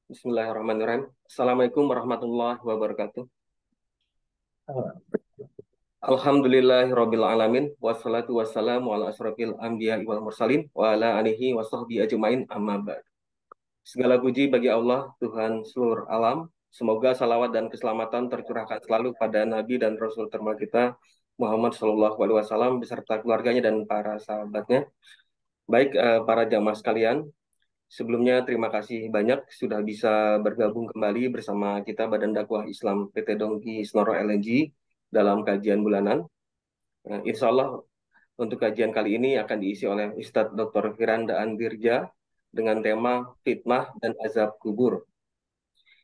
Bismillahirrahmanirrahim. Assalamualaikum warahmatullahi wabarakatuh. Alhamdulillahirabbil alamin wassalatu wassalamu ala asrofil anbiya wal mursalin wa ala alihi wa sahbihi ajmain amma ba'd. Segala puji bagi Allah, Tuhan seluruh alam. Semoga salawat dan keselamatan tercurahkan selalu pada Nabi dan Rasul terbaik kita Muhammad Shallallahu Alaihi Wasallam beserta keluarganya dan para sahabatnya. Baik, para jamaah sekalian, sebelumnya terima kasih banyak sudah bisa bergabung kembali bersama kita Badan Dakwah Islam PT Dongki Snoro LNG dalam kajian bulanan. Insya Allah untuk kajian kali ini akan diisi oleh Ustadz Dr. Firanda Andirja dengan tema fitnah dan azab kubur.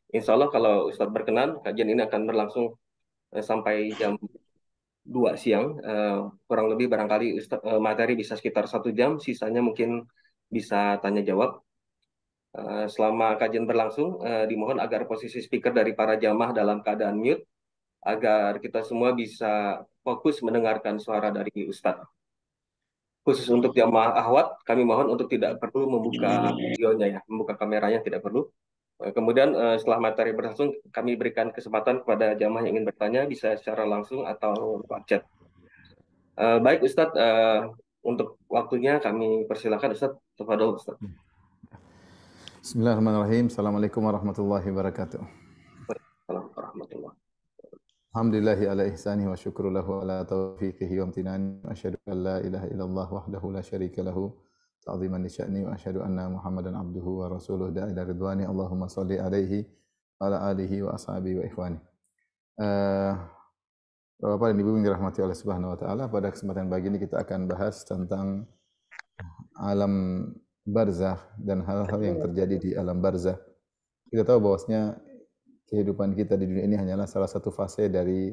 Insya Allah kalau Ustadz berkenan, kajian ini akan berlangsung sampai jam 2 siang. Kurang lebih barangkali materi bisa sekitar 1 jam, sisanya mungkin bisa tanya jawab. Selama kajian berlangsung, dimohon agar posisi speaker dari para jamaah dalam keadaan mute, agar kita semua bisa fokus mendengarkan suara dari Ustadz. Khusus untuk jamaah ahwat, kami mohon untuk tidak perlu membuka videonya ya, membuka kameranya tidak perlu. Kemudian setelah materi berlangsung, kami berikan kesempatan kepada jamaah yang ingin bertanya, bisa secara langsung atau lewat chat. Baik Ustadz, untuk waktunya kami persilakan Ustadz. Tafadhol Ustadz. Bismillahirrahmanirrahim. Assalamualaikum warahmatullahi wabarakatuh. Assalamualaikum warahmatullahi. Alhamdulillahi ala ihsanihi wa syukru lahu ala taufiqihi wa amtinani. Asyhadu an la ilaha illallah wahdahu la syarika lahu ta'ziman li sya'ni wa asyhadu anna Muhammadan abduhu wa rasuluh da'i ila ridwani. Allahumma shalli alaihi wa ala alihi wa ashabihi wa ikhwani. Bapak dan Ibu yang dirahmati oleh Subhanahu wa taala, pada kesempatan pagi ini kita akan bahas tentang alam barzakh dan hal-hal yang terjadi di alam barzakh. Kita tahu bahwasanya kehidupan kita di dunia ini hanyalah salah satu fase dari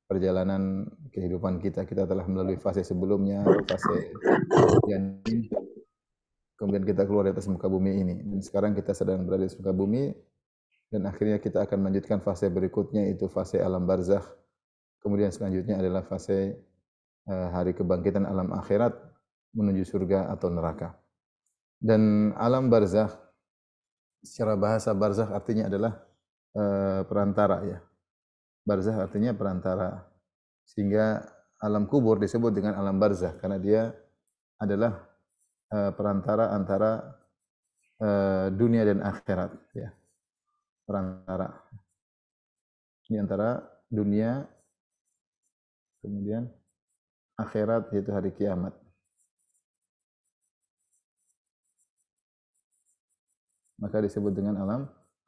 perjalanan kehidupan kita. Kita telah melalui fase sebelumnya, fase yang kemudian kita keluar di atas muka bumi ini. Dan sekarang kita sedang berada di muka bumi dan akhirnya kita akan melanjutkan fase berikutnya, itu fase alam barzakh. Kemudian selanjutnya adalah fase hari kebangkitan alam akhirat menuju surga atau neraka. Dan alam barzakh, secara bahasa barzakh artinya adalah perantara ya. Barzakh artinya perantara. Sehingga alam kubur disebut dengan alam barzakh karena dia adalah perantara antara dunia dan akhirat ya. Perantara. Ini antara dunia kemudian akhirat, yaitu hari kiamat. Maka disebut dengan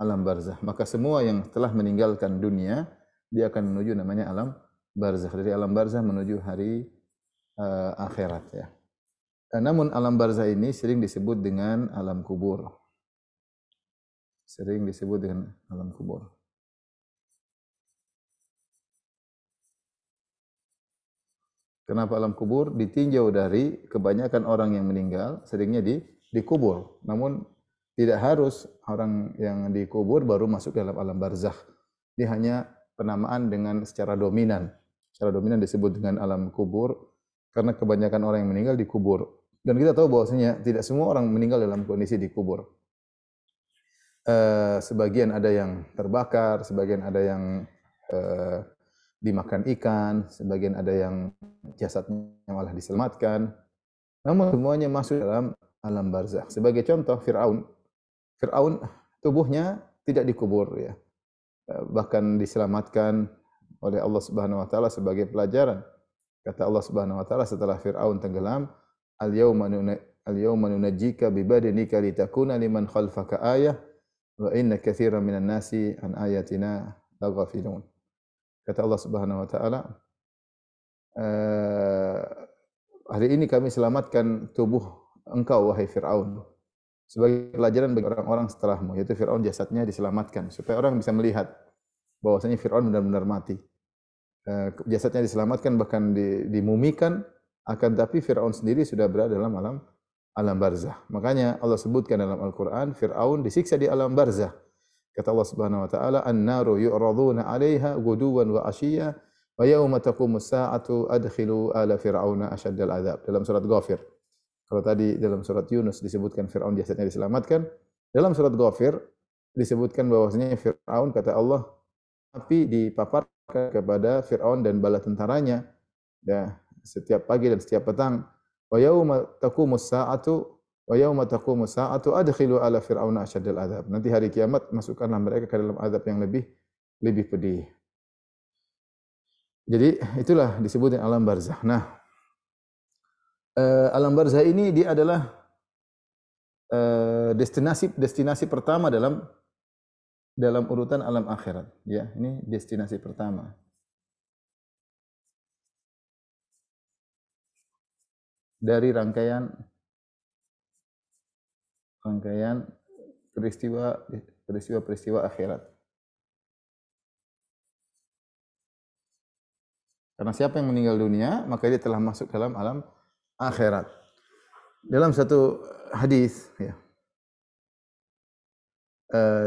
alam barzakh. Maka semua yang telah meninggalkan dunia, dia akan menuju namanya alam barzakh. Dari alam barzakh menuju hari akhirat ya. Namun alam barzakh ini sering disebut dengan alam kubur. Sering disebut dengan alam kubur. Kenapa alam kubur? Ditinjau dari kebanyakan orang yang meninggal seringnya dikubur. Namun tidak harus orang yang dikubur baru masuk dalam alam barzakh. Dia hanya penamaan dengan secara dominan. Secara dominan disebut dengan alam kubur karena kebanyakan orang yang meninggal dikubur. Dan kita tahu bahwasanya tidak semua orang meninggal dalam kondisi dikubur. Sebagian ada yang terbakar, sebagian ada yang dimakan ikan, sebagian ada yang jasadnya malah diselamatkan. Namun semuanya masuk dalam alam barzakh. Sebagai contoh Fir'aun tubuhnya tidak dikubur ya. Bahkan diselamatkan oleh Allah Subhanahu wa taala sebagai pelajaran. Kata Allah Subhanahu wa taala setelah Fir'aun tenggelam, "Al-yawma nunajjika bi badanika litakuna liman khalfaka ayah wa inna katsiran minan nasi an ayatina laghafilun." Kata Allah Subhanahu wa taala, hari ini kami selamatkan tubuh engkau wahai Fir'aun sebagai pelajaran bagi orang-orang setelahmu, yaitu Fir'aun jasadnya diselamatkan supaya orang bisa melihat bahwasanya Fir'aun benar-benar mati. Jasadnya diselamatkan bahkan dimumikan, akan tapi Fir'aun sendiri sudah berada dalam alam barzakh. Makanya Allah sebutkan dalam Al-Qur'an Fir'aun disiksa di alam barzakh. Kata Allah Subhanahu wa taala, "An-naru yu'raduna 'alaiha ghuduwan wa 'ashiyya wa yauma taqumus sa'atu adkhilu ala fir'auna asyaddal 'adzab." Dalam surat Ghafir. Kalau tadi dalam surat Yunus disebutkan Fir'aun jasadnya diselamatkan, dalam surat Ghafir disebutkan bahwasanya Fir'aun, kata Allah, api dipaparkan kepada Fir'aun dan bala tentaranya, ya, setiap pagi dan setiap petang. Wa yauma taqumus sa'atu wa yauma taqumus sa'atu adkhilu ala fir'auna asyaddal adzab. Nanti hari kiamat masukkanlah mereka ke dalam azab yang lebih pedih. Jadi itulah disebut alam barzah. Nah, alam barzah ini dia adalah destinasi pertama dalam urutan alam akhirat, ya. Ini destinasi pertama dari rangkaian peristiwa akhirat. Karena siapa yang meninggal dunia, maka dia telah masuk dalam alam akhirat. Dalam satu hadis, ya,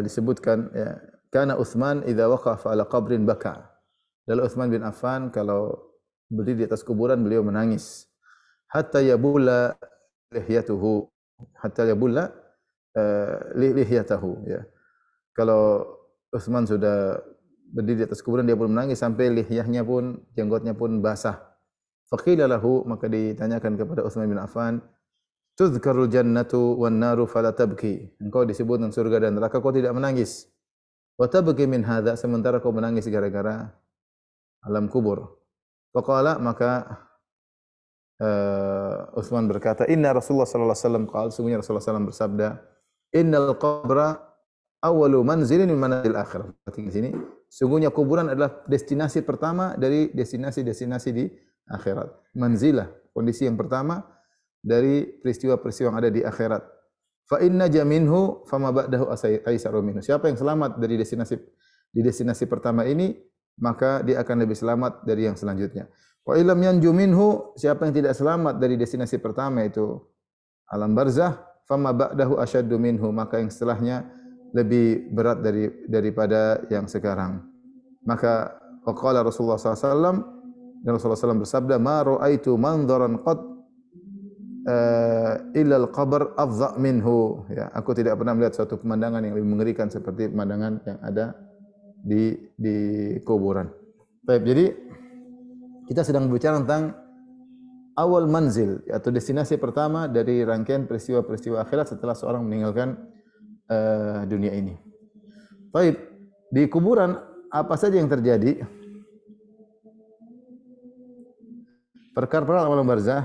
disebutkan, ya, kana Utsman idza waqafa ala qabrin baka. Dalam Utsman bin Affan kalau berdiri di atas kuburan beliau menangis. Hatta yabulla lihyatuhu, hatta yabulla lihyatahu, ya. Kalau Utsman sudah berdiri di atas kuburan dia pun menangis sampai lihyahnya pun, jenggotnya pun basah. Faqila lahu, maka ditanyakan kepada Utsman bin Affan, tuzkarul jannatu wan naru fala tabki. Engkau disebut dengan surga dan neraka, kau tidak menangis. Wa tabki min hadza, sementara kau menangis gara-gara alam kubur. Faqala, maka Utsman berkata, inna Rasulullah sallallahu alaihi wasallam qala, sungguhnya Rasulullah sallallahu alaihi wasallam bersabda, innal qabra awwalu manzilin min manazil akhirah. Di sini, sungguhnya kuburan adalah destinasi pertama dari destinasi-destinasi di akhirat. Manzilah, kondisi yang pertama dari peristiwa-peristiwa yang ada di akhirat. Fa inna jaminhu fama ba'dahu aisaru minhu. Siapa yang selamat dari destinasi pertama ini, maka dia akan lebih selamat dari yang selanjutnya. Wa illam yanju minhu, siapa yang tidak selamat dari destinasi pertama itu alam barzah, fama ba'dahu asyaddu minhu, maka yang setelahnya lebih berat daripada yang sekarang. Maka waqala Rasulullah SAW, dan Rasulullah SAW bersabda, ma ra'aitu manzaran qad illa al-qabr afdha minhu. Ya, aku tidak pernah melihat suatu pemandangan yang lebih mengerikan seperti pemandangan yang ada di kuburan. Baik, jadi kita sedang berbicara tentang awal manzil atau destinasi pertama dari rangkaian peristiwa-peristiwa akhirat setelah seorang meninggalkan dunia ini. Baik, di kuburan apa saja yang terjadi? Perkara-perkara alam barzah.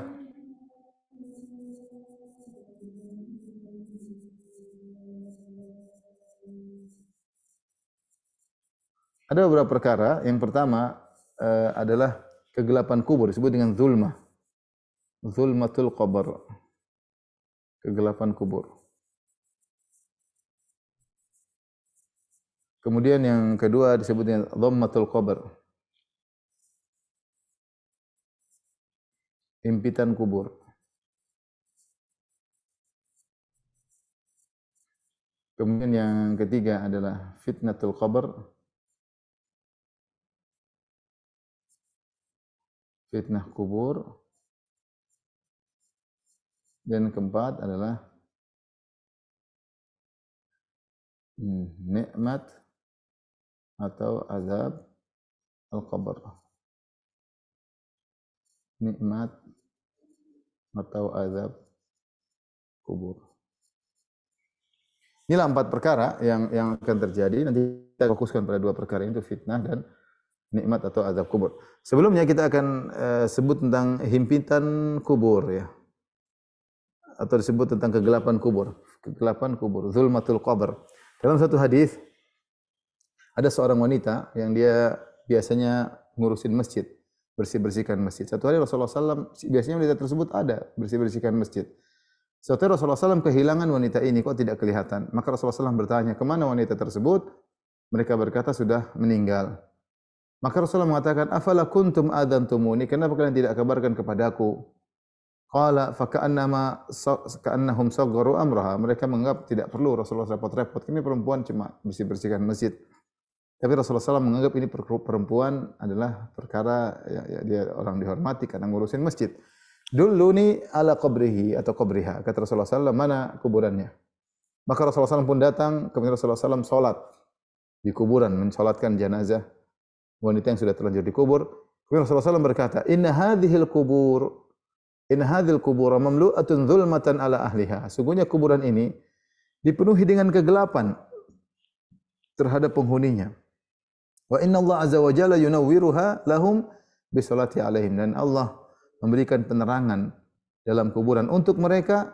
Ada beberapa perkara. Yang pertama adalah kegelapan kubur, disebut dengan zulmah. Zulmatul qabr. Kegelapan kubur. Kemudian yang kedua disebut dengan dhammatul qabr. Impitan kubur. Kemudian yang ketiga adalah fitnatul qabr. Fitnah kubur. Dan keempat adalah nikmat atau azab al-qabr. Nikmat atau azab kubur. Inilah 4 perkara yang akan terjadi. Nanti kita fokuskan pada 2 perkara itu, fitnah dan nikmat atau azab kubur. Sebelumnya kita akan sebut tentang himpitan kubur, ya. Atau disebut tentang kegelapan kubur. Kegelapan kubur, zulmatul qabr. Dalam satu hadis ada seorang wanita yang dia biasanya ngurusin masjid, bersih-bersihkan masjid. Satu hari Rasulullah SAW, biasanya wanita tersebut ada bersih-bersihkan masjid. Suatu hari Rasulullah SAW kehilangan wanita ini, kok tidak kelihatan. Maka Rasulullah SAW bertanya, kemana wanita tersebut? Mereka berkata sudah meninggal. Maka Rasulullah mengatakan, afala kuntum adantumuni, kenapa kalian tidak kabarkan kepadaku? Qala fa ka'annahum sagharu amraha. Mereka menganggap tidak perlu Rasulullah repot-repot. Ini perempuan cuma bersih-bersihkan masjid. Tapi Rasulullah SAW menganggap ini perempuan adalah perkara ya, dia orang dihormati karena ngurusin masjid. Dulluni ala qabrihi atau qabriha. Kata Rasulullah SAW, mana kuburannya? Maka Rasulullah SAW pun datang, kemudian Rasulullah SAW sholat di kuburan, mensolatkan jenazah wanita yang sudah terlanjur dikubur. Kemudian Rasulullah SAW berkata, Inna hadhil kubur mamlu'atun zulmatan ala ahliha. Sungguhnya kuburan ini dipenuhi dengan kegelapan terhadap penghuninya. Wa inna Allah azza wa jalla yunawwiruha lahum bisolati alaihim. Dan Allah memberikan penerangan dalam kuburan untuk mereka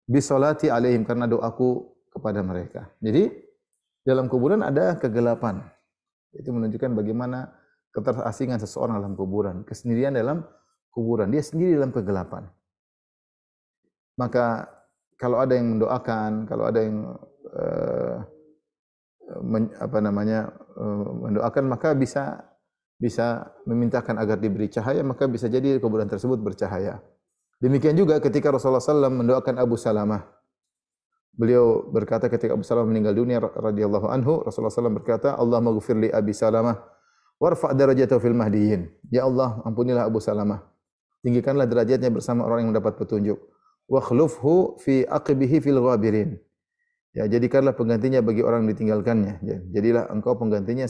bisolati alaihim, karena doaku kepada mereka. Jadi dalam kuburan ada kegelapan. Itu menunjukkan bagaimana keterasingan seseorang dalam kuburan, kesendirian dalam kuburan, dia sendiri dalam kegelapan. Maka kalau ada yang mendoakan, kalau ada yang mendoakan, maka bisa memintakan agar diberi cahaya, maka bisa jadi kuburan tersebut bercahaya. Demikian juga ketika Rasulullah SAW mendoakan Abu Salamah. Beliau berkata ketika Abu Salamah meninggal dunia radhiyallahu anhu, Rasulullah SAW berkata, Allahumma ghfir li Abi Salamah warfa' darajatahu fil mahdiyyin. Ya Allah, ampunilah Abu Salamah, tinggikanlah derajatnya bersama orang yang mendapat petunjuk. Wa khlufhu fi aqibihi fil ghabirin. Ya, jadikanlah penggantinya bagi orang yang ditinggalkannya. Jadilah engkau penggantinya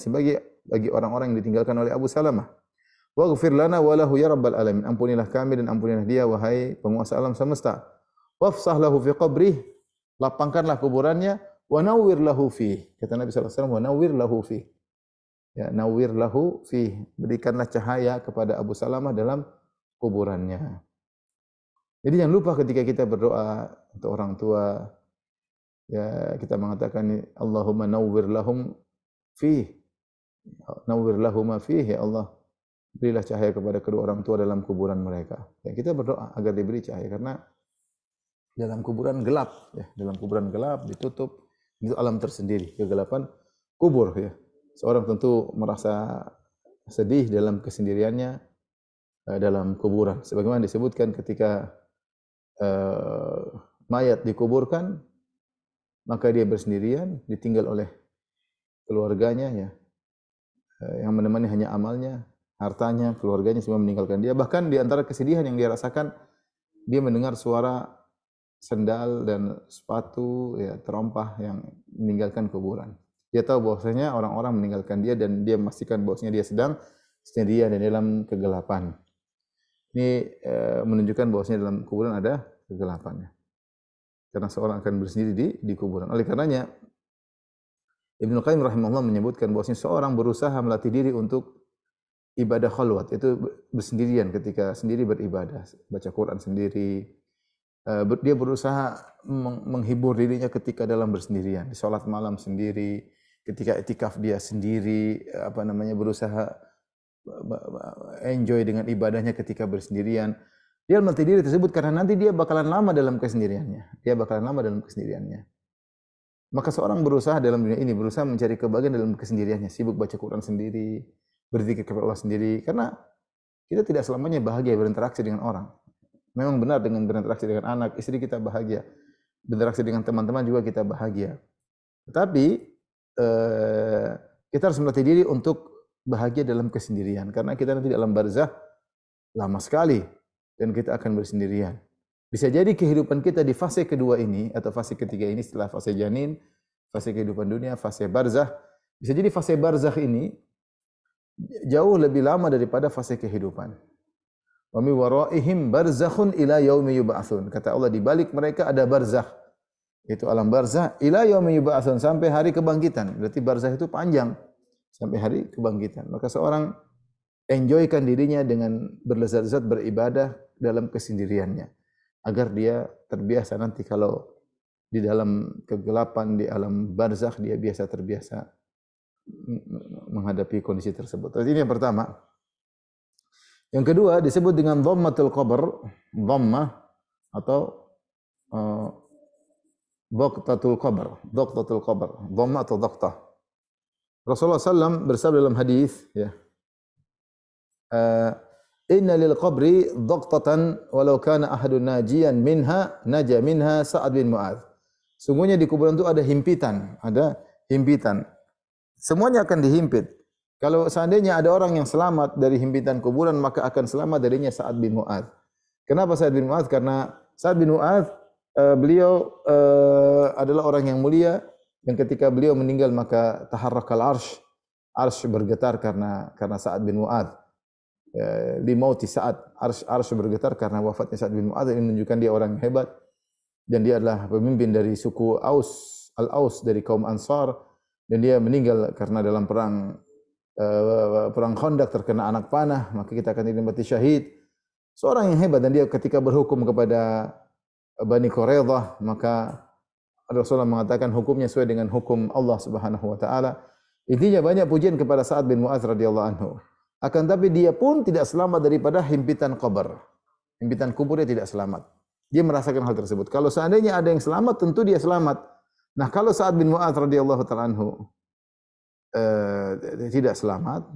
bagi orang-orang yang ditinggalkan oleh Abu Salamah. Waghfir lana wa lahu ya rabbal alamin. Ampunilah kami dan ampunilah dia wahai penguasa alam semesta. Wafsah lahu fi qabrih. Lapangkanlah kuburannya, wa nawwir lahu fi. Kata Nabi sallallahu alaihi wasallam, wa nawwir lahu fi. Ya, nawwir lahu fi. Berikanlah cahaya kepada Abu Salamah dalam kuburannya. Jadi jangan lupa ketika kita berdoa untuk orang tua, ya kita mengatakan Allahumma nawwir lahum fi. Nawwir lahum fi, ya Allah, berilah cahaya kepada kedua orang tua dalam kuburan mereka. Ya, kita berdoa agar diberi cahaya, karena dalam kuburan gelap, ya, dalam kuburan gelap ditutup, itu alam tersendiri, kegelapan kubur, ya. Seorang tentu merasa sedih dalam kesendiriannya dalam kuburan. Sebagaimana disebutkan ketika mayat dikuburkan, maka dia bersendirian, ditinggal oleh keluarganya, ya. Yang menemani hanya amalnya, hartanya, keluarganya semua meninggalkan dia. Bahkan di antara kesedihan yang dia rasakan, dia mendengar suara sendal dan sepatu, ya, terompah yang meninggalkan kuburan. Dia tahu bahwasanya orang-orang meninggalkan dia, dan dia memastikan bahwasanya dia sedang sendirian dan dalam kegelapan. Ini menunjukkan bahwasanya dalam kuburan ada kegelapannya. Karena seorang akan bersendiri di kuburan. Oleh karenanya Ibnu Qayyim rahimahullah menyebutkan bahwasanya seorang berusaha melatih diri untuk ibadah khalwat, itu bersendirian, ketika sendiri beribadah, baca Quran sendiri. Dia berusaha menghibur dirinya ketika dalam bersendirian, di salat malam sendiri, ketika itikaf dia sendiri, berusaha enjoy dengan ibadahnya ketika bersendirian. Dia melatih diri tersebut karena nanti dia bakalan lama dalam kesendiriannya. Maka seorang berusaha dalam dunia ini, berusaha mencari kebahagiaan dalam kesendiriannya, sibuk baca Quran sendiri, berzikir kepada Allah sendiri, karena kita tidak selamanya bahagia berinteraksi dengan orang. Memang benar dengan berinteraksi dengan anak, istri kita bahagia, berinteraksi dengan teman-teman juga kita bahagia. Tetapi kita harus melatih diri untuk bahagia dalam kesendirian, karena kita nanti dalam barzakh lama sekali dan kita akan bersendirian. Bisa jadi kehidupan kita di fase kedua ini atau fase ketiga ini, setelah fase janin, fase kehidupan dunia, fase barzakh, bisa jadi fase barzakh ini jauh lebih lama daripada fase kehidupan. Wa mi waraihim barzakhun ila yaumi yub'atsun. Kata Allah, di balik mereka ada barzakh. Itu alam barzakh ila yaumi yub'atsun, sampai hari kebangkitan. Berarti barzakh itu panjang sampai hari kebangkitan. Maka seorang enjoykan dirinya dengan berlezat-lezat beribadah dalam kesendiriannya, agar dia terbiasa nanti kalau di dalam kegelapan di alam barzakh dia terbiasa menghadapi kondisi tersebut. Ini yang pertama. Yang kedua disebut dengan dhammatul qabr, dhammah atau dhaqtatul qabr, dhammah atau dhaqtah. Rasulullah SAW bersabda dalam hadis, ya, inna lil qabri dhaqtatan walau kana ahadun najiyan minha naja minha Sa'ad bin Mu'adz. Sungguhnya di kuburan itu ada himpitan. Semuanya akan dihimpit. Kalau seandainya ada orang yang selamat dari himpitan kuburan, maka akan selamat darinya Sa'ad bin Mu'adz. Kenapa Sa'ad bin Mu'adz? Karena Sa'ad bin Mu'adz Beliau adalah orang yang mulia yang ketika beliau meninggal maka taharrakal arsy bergetar karena Sa'ad bin Mu'adz. Li mauti Sa'ad, arsy bergetar karena wafatnya Sa'ad bin Mu'adz. Ini menunjukkan dia orang yang hebat dan dia adalah pemimpin dari suku Al-Aus dari kaum Ansar, dan dia meninggal karena dalam perang Khandaq terkena anak panah, maka kita akan mati syahid. Seorang yang hebat, dan dia ketika berhukum kepada Bani Quraidah, maka Rasulullah mengatakan hukumnya sesuai dengan hukum Allah Subhanahu wa taala. Intinya banyak pujian kepada Sa'ad bin Mu'adz radhiyallahu anhu. Akan tapi dia pun tidak selamat daripada himpitan kubur. Himpitan kubur dia tidak selamat. Dia merasakan hal tersebut. Kalau seandainya ada yang selamat, tentu dia selamat. Nah, kalau Sa'ad bin Mu'adz radhiyallahu taala anhu tidak selamat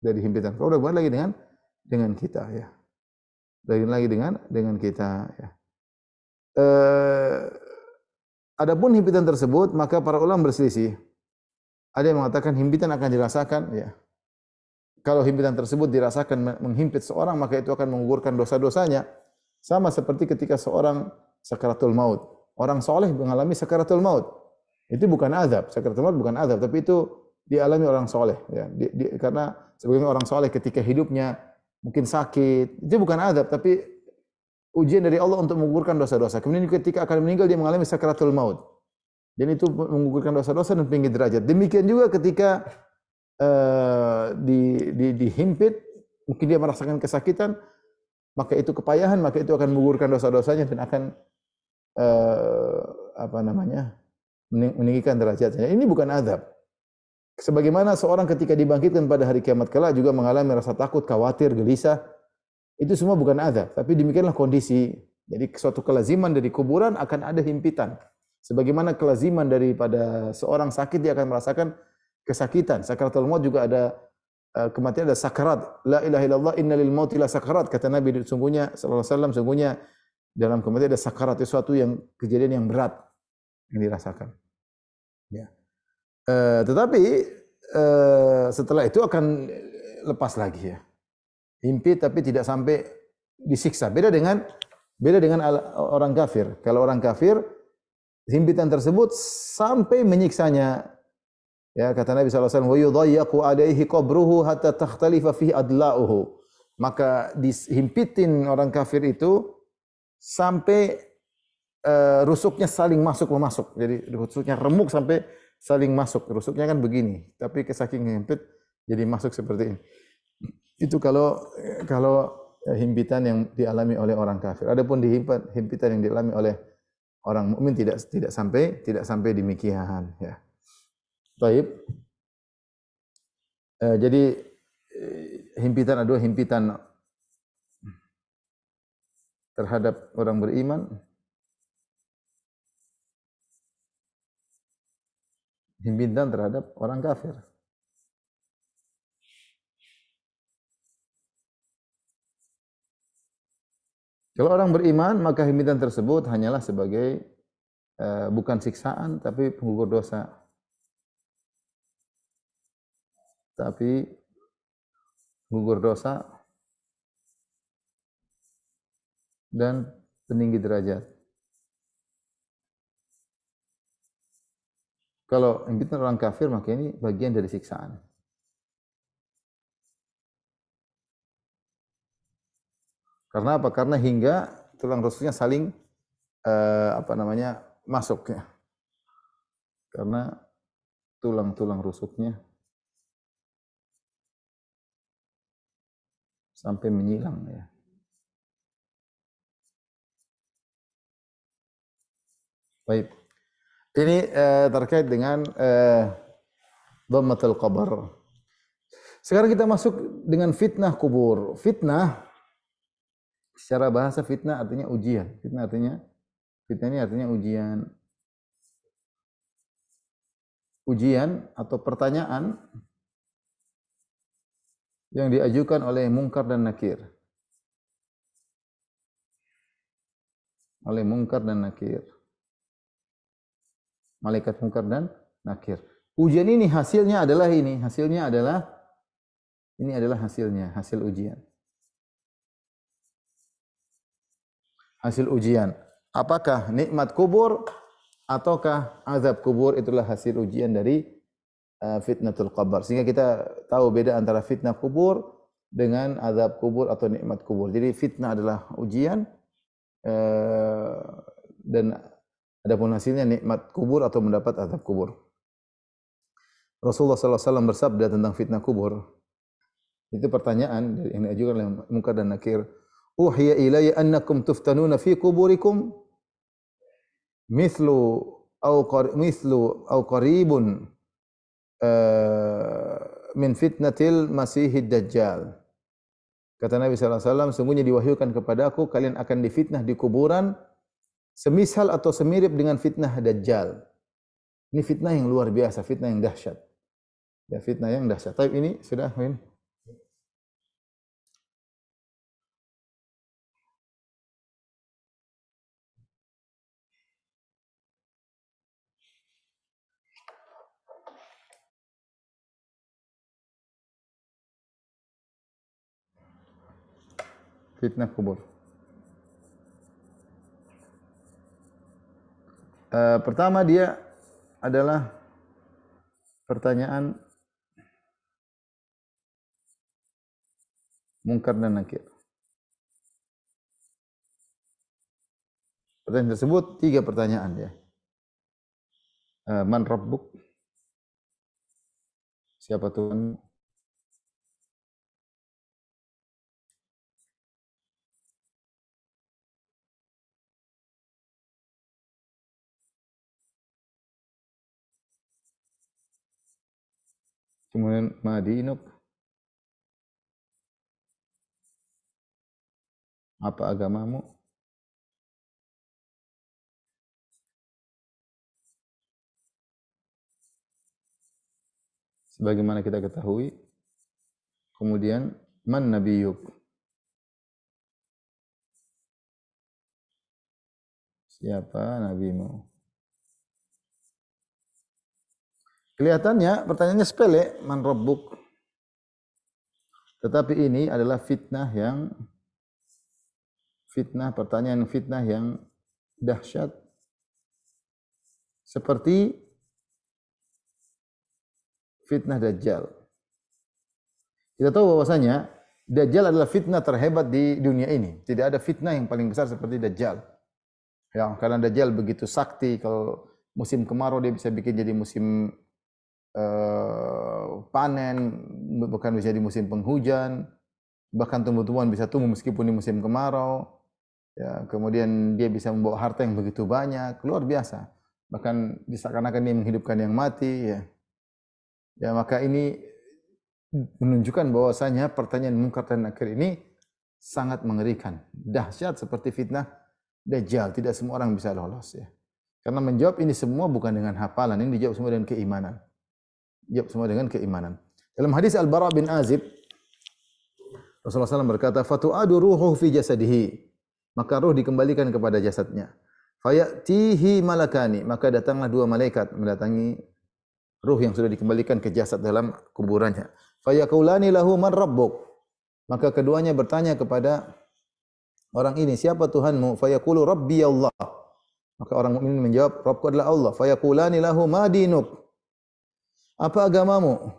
dari himpitan kubur, bagaimana lagi dengan kita ya. Lagi dengan kita ya. Adapun himpitan tersebut, maka para ulama berselisih. Ada yang mengatakan himpitan akan dirasakan ya. Kalau himpitan tersebut dirasakan menghimpit seorang, maka itu akan menggugurkan dosa-dosanya. Sama seperti ketika seorang sakaratul maut. Orang soleh mengalami sakaratul maut. Itu bukan azab. Sakaratul maut bukan azab, tapi itu dialami orang soleh. Ya. Karena sebagaimana orang soleh ketika hidupnya mungkin sakit, itu bukan azab, tapi ujian dari Allah untuk menggugurkan dosa-dosa. Kemudian ketika akan meninggal dia mengalami sakaratul maut. Dan itu menggugurkan dosa-dosa dan tinggi derajat. Demikian juga ketika dihimpit, mungkin dia merasakan kesakitan, maka itu kepayahan, maka itu akan menggugurkan dosa-dosanya dan akan meninggikan derajatnya. Ini bukan azab. Sebagaimana seorang ketika dibangkitkan pada hari kiamat kelak juga mengalami rasa takut, khawatir, gelisah, itu semua bukan azab, tapi demikianlah kondisi. Jadi suatu kelaziman dari kuburan akan ada himpitan. Sebagaimana kelaziman daripada seorang sakit, dia akan merasakan kesakitan. Sakaratul maut juga ada kematian, ada sakarat. La ilaha illallah innalil mauti la sakarat. Kata Nabi sungguhnya sallallahu alaihi wasallam, sungguhnya dalam kematian ada sakarat, sesuatu yang kejadian yang berat yang dirasakan. Ya. Tetapi setelah itu akan lepas lagi ya. Himpit tapi tidak sampai disiksa. Beda dengan orang kafir. Kalau orang kafir, himpitan tersebut sampai menyiksanya. Ya, kata Nabi sallallahu alaihi wasallam, "Wa yudhayyaqu alaihi qabruhu hatta takhtalifa fihi adla'uhu." Maka dihimpitin orang kafir itu sampai rusuknya saling memasuk. Jadi rusuknya remuk sampai saling masuk. Rusuknya kan begini, tapi saking himpit jadi masuk seperti ini. Itu kalau himpitan yang dialami oleh orang kafir. Adapun himpitan yang dialami oleh orang mukmin tidak sampai demikian ya. Baik. Jadi himpitan adalah himpitan terhadap orang beriman, himpitan terhadap orang kafir. Kalau orang beriman, maka himpitan tersebut hanyalah sebagai bukan siksaan, tapi penggugur dosa. Tapi gugur dosa dan peninggi derajat. Kalau himpitan orang kafir, maka ini bagian dari siksaan. Karena apa? Karena hingga tulang rusuknya saling masuk ya. Karena tulang-tulang rusuknya sampai menyilang ya. Baik. Ini terkait dengan dhammatul qabr. Sekarang kita masuk dengan fitnah kubur. Fitnah secara bahasa fitnah artinya ujian. Fitnah ini artinya ujian. Ujian atau pertanyaan yang diajukan oleh Munkar dan Nakir. Oleh Munkar dan Nakir. Malaikat Munkar dan Nakir. Ujian ini hasilnya adalah ini. Ini adalah hasilnya, hasil ujian. Hasil ujian. apakah nikmat kubur ataukah azab kubur itulah hasil ujian dari fitnatul qabr. Sehingga kita tahu beda antara fitnah kubur dengan azab kubur atau nikmat kubur. Jadi fitnah adalah ujian dan adapun hasilnya nikmat kubur atau mendapat azab kubur. Rasulullah SAW bersabda tentang fitnah kubur. Itu pertanyaan yang diajukan oleh Munkar dan Nakir. Uhiya ilayya annakum tuftanuna fi kuburikum mithlu au qaribun min fitnatil masihid dajjal. Kata Nabi SAW, sungguhnya diwahyukan kepadaku kalian akan difitnah di kuburan semisal atau semirip dengan fitnah dajjal. Ini fitnah yang luar biasa, fitnah yang dahsyat. Ya, fitnah yang dahsyat. Tapi ini sudah ini. Fitnah kubur. Pertama dia adalah pertanyaan Munkar dan Nakir. Pertanyaan tersebut 3 pertanyaan ya. Man Rabbuk? Siapa Tuhan? Kemudian Madinuk, apa agamamu? Sebagaimana kita ketahui. Kemudian man nabiyuk? Siapa nabimu? Kelihatannya pertanyaannya sepele, man rabbuk. Tetapi ini adalah pertanyaan fitnah yang dahsyat. Seperti fitnah Dajjal. Kita tahu bahwasanya Dajjal adalah fitnah terhebat di dunia ini. Tidak ada fitnah yang paling besar seperti Dajjal. Ya, karena Dajjal begitu sakti, kalau musim kemarau dia bisa bikin jadi musim panen, bahkan bisa di musim penghujan, bahkan tumbuh-tumbuhan bisa tumbuh meskipun di musim kemarau. Ya, kemudian dia bisa membawa harta yang begitu banyak, luar biasa. Bahkan seakan-akan dia menghidupkan yang mati. Ya, ya maka ini menunjukkan bahwasanya pertanyaan Munkar dan Nakir ini sangat mengerikan, dahsyat seperti fitnah Dajjal. Tidak semua orang bisa lolos ya. Karena menjawab ini semua bukan dengan hafalan, ini dijawab semua dengan keimanan. Jawab semua dengan keimanan. Dalam hadis Al-Bara bin Azib, Rasulullah SAW berkata, "Fatu'adu ruhuhu fi jasadihi." Maka ruh dikembalikan kepada jasadnya. Fayatihi malakani, maka datanglah 2 malaikat mendatangi ruh yang sudah dikembalikan ke jasad dalam kuburannya. Fayaqulani lahu man rabbuk. Maka keduanya bertanya kepada orang ini, siapa Tuhanmu? Fayaqulu rabbi Allah. Maka orang mukmin menjawab, Rabbku adalah Allah. Fayaqulani lahu ma dinuk. Apa agamamu?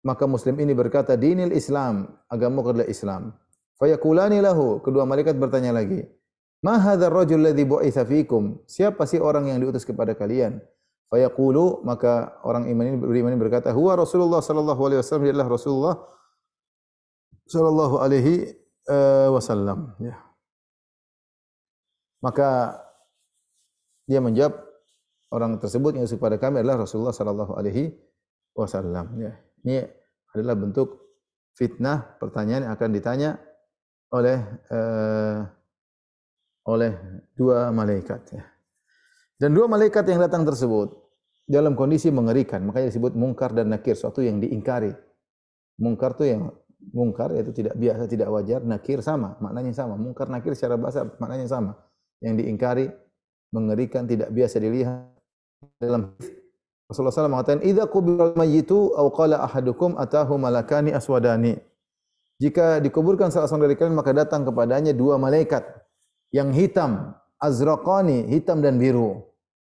Maka muslim ini berkata, dinil Islam, agamaku adalah Islam. Fayaqulani lahu, kedua malaikat bertanya lagi, ma hadzal rajul ladzi bu'itsa fikum? Siapa sih orang yang diutus kepada kalian? Fayaqulu, maka orang beriman ini berkata, huwa Rasulullah sallallahu alaihi wasallam, dia adalah Rasulullah sallallahu alaihi wasallam, ya. Maka dia menjawab, orang tersebut yang diutus kepada kami adalah Rasulullah sallallahu alaihi wasallam, ya. Ini adalah bentuk fitnah, pertanyaan yang akan ditanya oleh 2 malaikat, ya. Dan 2 malaikat yang datang tersebut dalam kondisi mengerikan, makanya disebut Munkar dan Nakir, suatu yang diingkari. Munkar itu yang mungkar yaitu tidak biasa, tidak wajar. Nakir sama, maknanya sama. Munkar nakir secara bahasa maknanya sama. Yang diingkari, mengerikan, tidak biasa dilihat. Dalam Rasulullah SAW mengatakan, "Idza qubira al-mayyitu aw qala ahadukum atahu malakani aswadani." Jika dikuburkan salah seorang dari kalian, maka datang kepadanya 2 malaikat yang hitam. azraqani, hitam dan biru.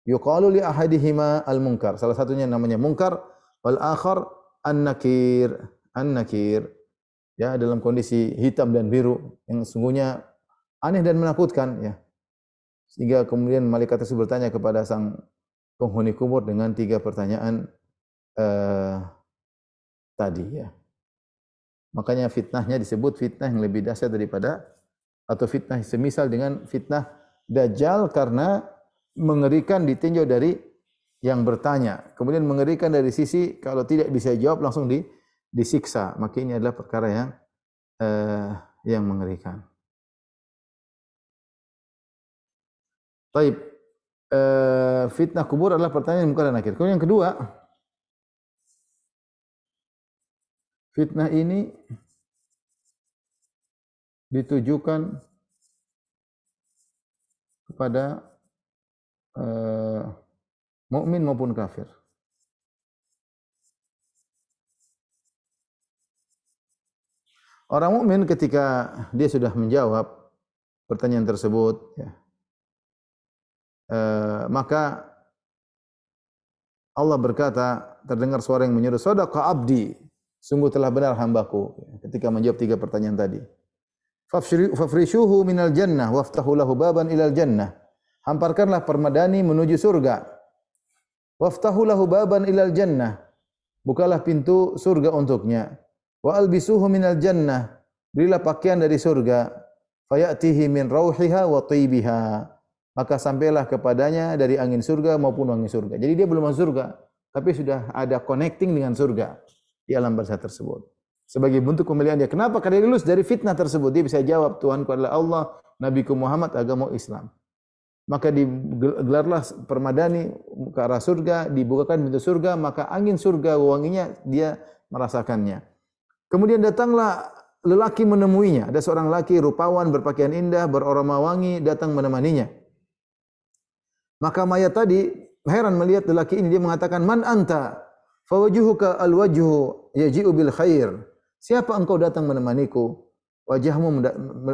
Yuqalu li ahadihima al-munkar. Salah satunya namanya munkar, wal akhar an-nakir. An-nakir. Ya, dalam kondisi hitam dan biru yang sungguhnya aneh dan menakutkan ya. Sehingga kemudian malaikat tersebut bertanya kepada sang penghuni kubur dengan 3 pertanyaan tadi ya. Makanya fitnahnya disebut fitnah yang lebih dahsyat daripada atau fitnah semisal dengan fitnah Dajjal karena mengerikan ditinjau dari yang bertanya. Kemudian mengerikan dari sisi kalau tidak bisa jawab langsung disiksa. Maka ini adalah perkara yang mengerikan. Baik. Fitnah kubur adalah pertanyaan munkar dan nakir. Kemudian yang kedua, fitnah ini ditujukan kepada mukmin maupun kafir. Orang mukmin ketika dia sudah menjawab pertanyaan tersebut, ya, maka Allah berkata, terdengar suara yang menyeru, "Shadaqa abdi." Sungguh telah benar hambaku ketika menjawab 3 pertanyaan tadi. Fafrishuhu minal jannah waftahu lahu baban ilal jannah. Hamparkanlah permadani menuju surga. Waftahu lahu baban ilal jannah. Bukalah pintu surga untuknya. Wa albisuhu minal jannah. Berilah pakaian dari surga. Fayatihi min rauhiha wa tibiha. Maka sampailah kepadanya dari angin surga maupun wangi surga. Jadi dia belum masuk surga, tapi sudah ada connecting dengan surga di alam barzah tersebut. Sebagai bentuk pemilihan dia. Kenapa? Karena dia lulus dari fitnah tersebut. Dia bisa jawab, Tuhanku adalah Allah, Nabiku Muhammad, agama Islam. Maka digelarlah permadani ke arah surga, dibukakan pintu surga, maka angin surga wanginya dia merasakannya. Kemudian datanglah lelaki menemuinya. Ada seorang lelaki rupawan, berpakaian indah, beraroma wangi, datang menemaninya. Maka mayat tadi heran melihat lelaki ini. Dia mengatakan, "Man anta?" Fawajuhuka alwajhu yaji'u bil khair. Siapa engkau datang menemaniku? Wajahmu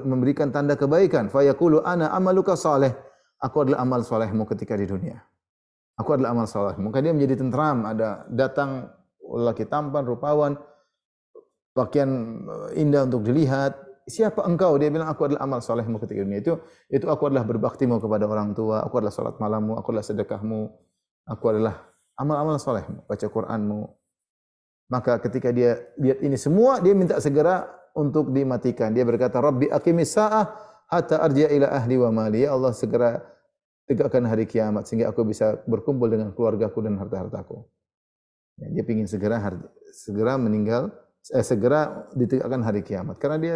memberikan tanda kebaikan. Fayaqulu ana amaluka saleh. Aku adalah amal solehmu ketika di dunia. Aku adalah amal solehmu. Maka dia menjadi tentram. Ada datang lelaki tampan, rupawan, pakaian indah untuk dilihat. Siapa engkau? Dia bilang, aku adalah amal solehmu ketika di dunia. Itu aku adalah berbaktimu kepada orang tua. Aku adalah salat malammu. Aku adalah sedekahmu. Aku adalah amal-amal solehmu, baca Qur'anmu. Maka ketika dia lihat ini semua, dia minta segera untuk dimatikan. Dia berkata, Rabbi aqimis sa'ah hatta arji'a ila ahli wa mali. Ya Allah, segera tegakkan hari kiamat sehingga aku bisa berkumpul dengan keluargaku dan harta-hartaku. Ya, dia ingin segera meninggal, segera ditegakkan hari kiamat. Karena dia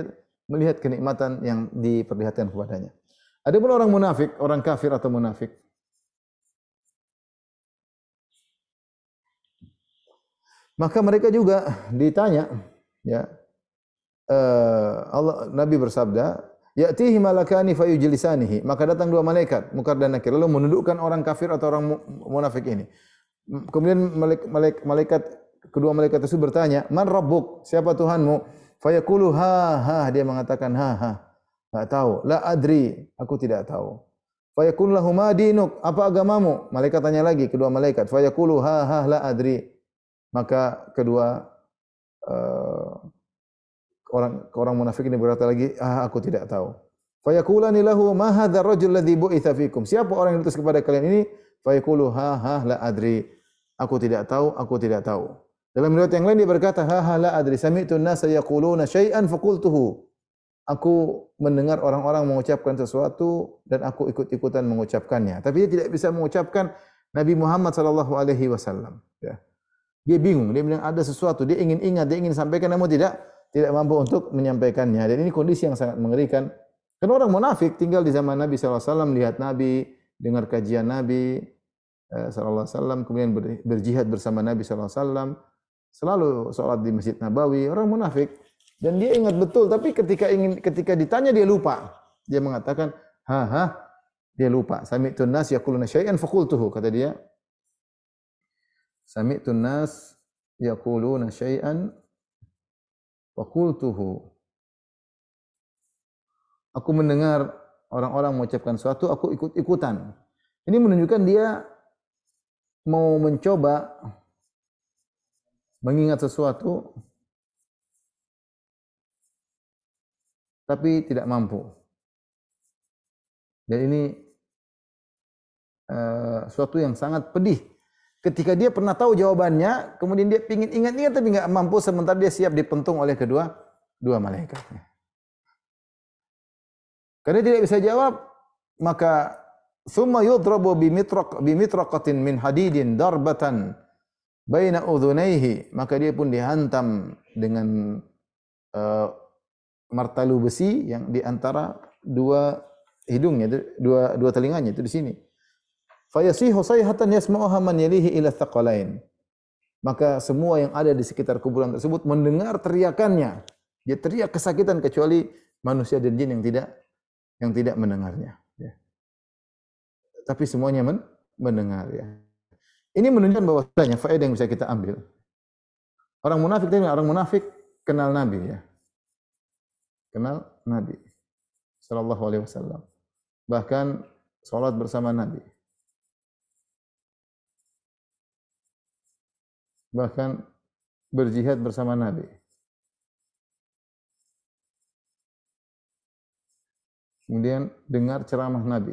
melihat kenikmatan yang diperlihatkan kepadanya. Adapun orang munafik, orang kafir atau munafik, maka mereka juga ditanya, ya. Nabi bersabda, ya'tihi malakani fayujlisanihi. Maka datang 2 malaikat, Munkar dan Nakir, lalu menundukkan orang kafir atau orang munafik ini. Kemudian kedua malaikat tersebut bertanya, "Man rabbuk?" Siapa Tuhanmu? Fayaqulu ha, dia mengatakan ha. Enggak tahu. La adri, aku tidak tahu. Fayaqulu lahu ma dinuk? Apa agamamu? Malaikat tanya lagi, kedua malaikat. Fayaqulu ha la adri. Maka kedua orang munafik ini berkata lagi, aku tidak tahu. Fayaqulani lahu ma hadzal rajul ladzi bu'itsa fikum? Siapa orang yang diutus kepada kalian ini? Fayaqulu ha la adri. Aku tidak tahu, aku tidak tahu. Dalam riwayat yang lain dia berkata, ha la adri, sami'tu an-nasa yaquluna syai'an faqultuhu. Aku mendengar orang-orang mengucapkan sesuatu dan aku ikut-ikutan mengucapkannya. Tapi dia tidak bisa mengucapkan Nabi Muhammad sallallahu alaihi wasallam, ya. Dia bingung, dia bilang ada sesuatu, dia ingin ingat, dia ingin sampaikan namun tidak mampu untuk menyampaikannya. Dan ini kondisi yang sangat mengerikan. Karena orang munafik tinggal di zaman Nabi sallallahu alaihi wasallam, lihat Nabi, dengar kajian Nabi sallallahu alaihi wasallam, kemudian berjihad bersama Nabi sallallahu alaihi wasallam, selalu salat di Masjid Nabawi, orang munafik. Dan dia ingat betul, tapi ketika ditanya dia lupa. Dia mengatakan, dia lupa. Sami'tun nas yaquluna syai'an faqultuhu, kata dia. Sami'tun nas yaquluna syai'an faqultuhu. Aku mendengar orang-orang mengucapkan sesuatu, aku ikut-ikutan. Ini menunjukkan dia mau mencoba mengingat sesuatu tapi tidak mampu. Dan ini suatu yang sangat pedih. Ketika dia pernah tahu jawabannya, kemudian dia ingin ingat-ingat tapi nggak mampu, sementara dia siap dipentung oleh dua malaikat. Karena tidak bisa jawab, maka thumma yudrabu bimitraqatin min hadidin darbatan baina udhunaihi, maka dia pun dihantam dengan martalu besi yang di antara dua hidungnya, dua telinganya itu di sini. Fayasihu sayhatan yasma'uha man yalihi ila thaqalain. Maka semua yang ada di sekitar kuburan tersebut mendengar teriakannya. Dia teriak kesakitan kecuali manusia dan jin yang tidak mendengarnya. Ya. Tapi semuanya mendengar. Ya. Ini menunjukkan bahwasanya faedah yang bisa kita ambil. Orang munafik kenal Nabi, ya. Kenal Nabi sallallahu alaihi wasallam. Bahkan salat bersama Nabi. Bahkan berjihad bersama Nabi. Kemudian dengar ceramah Nabi.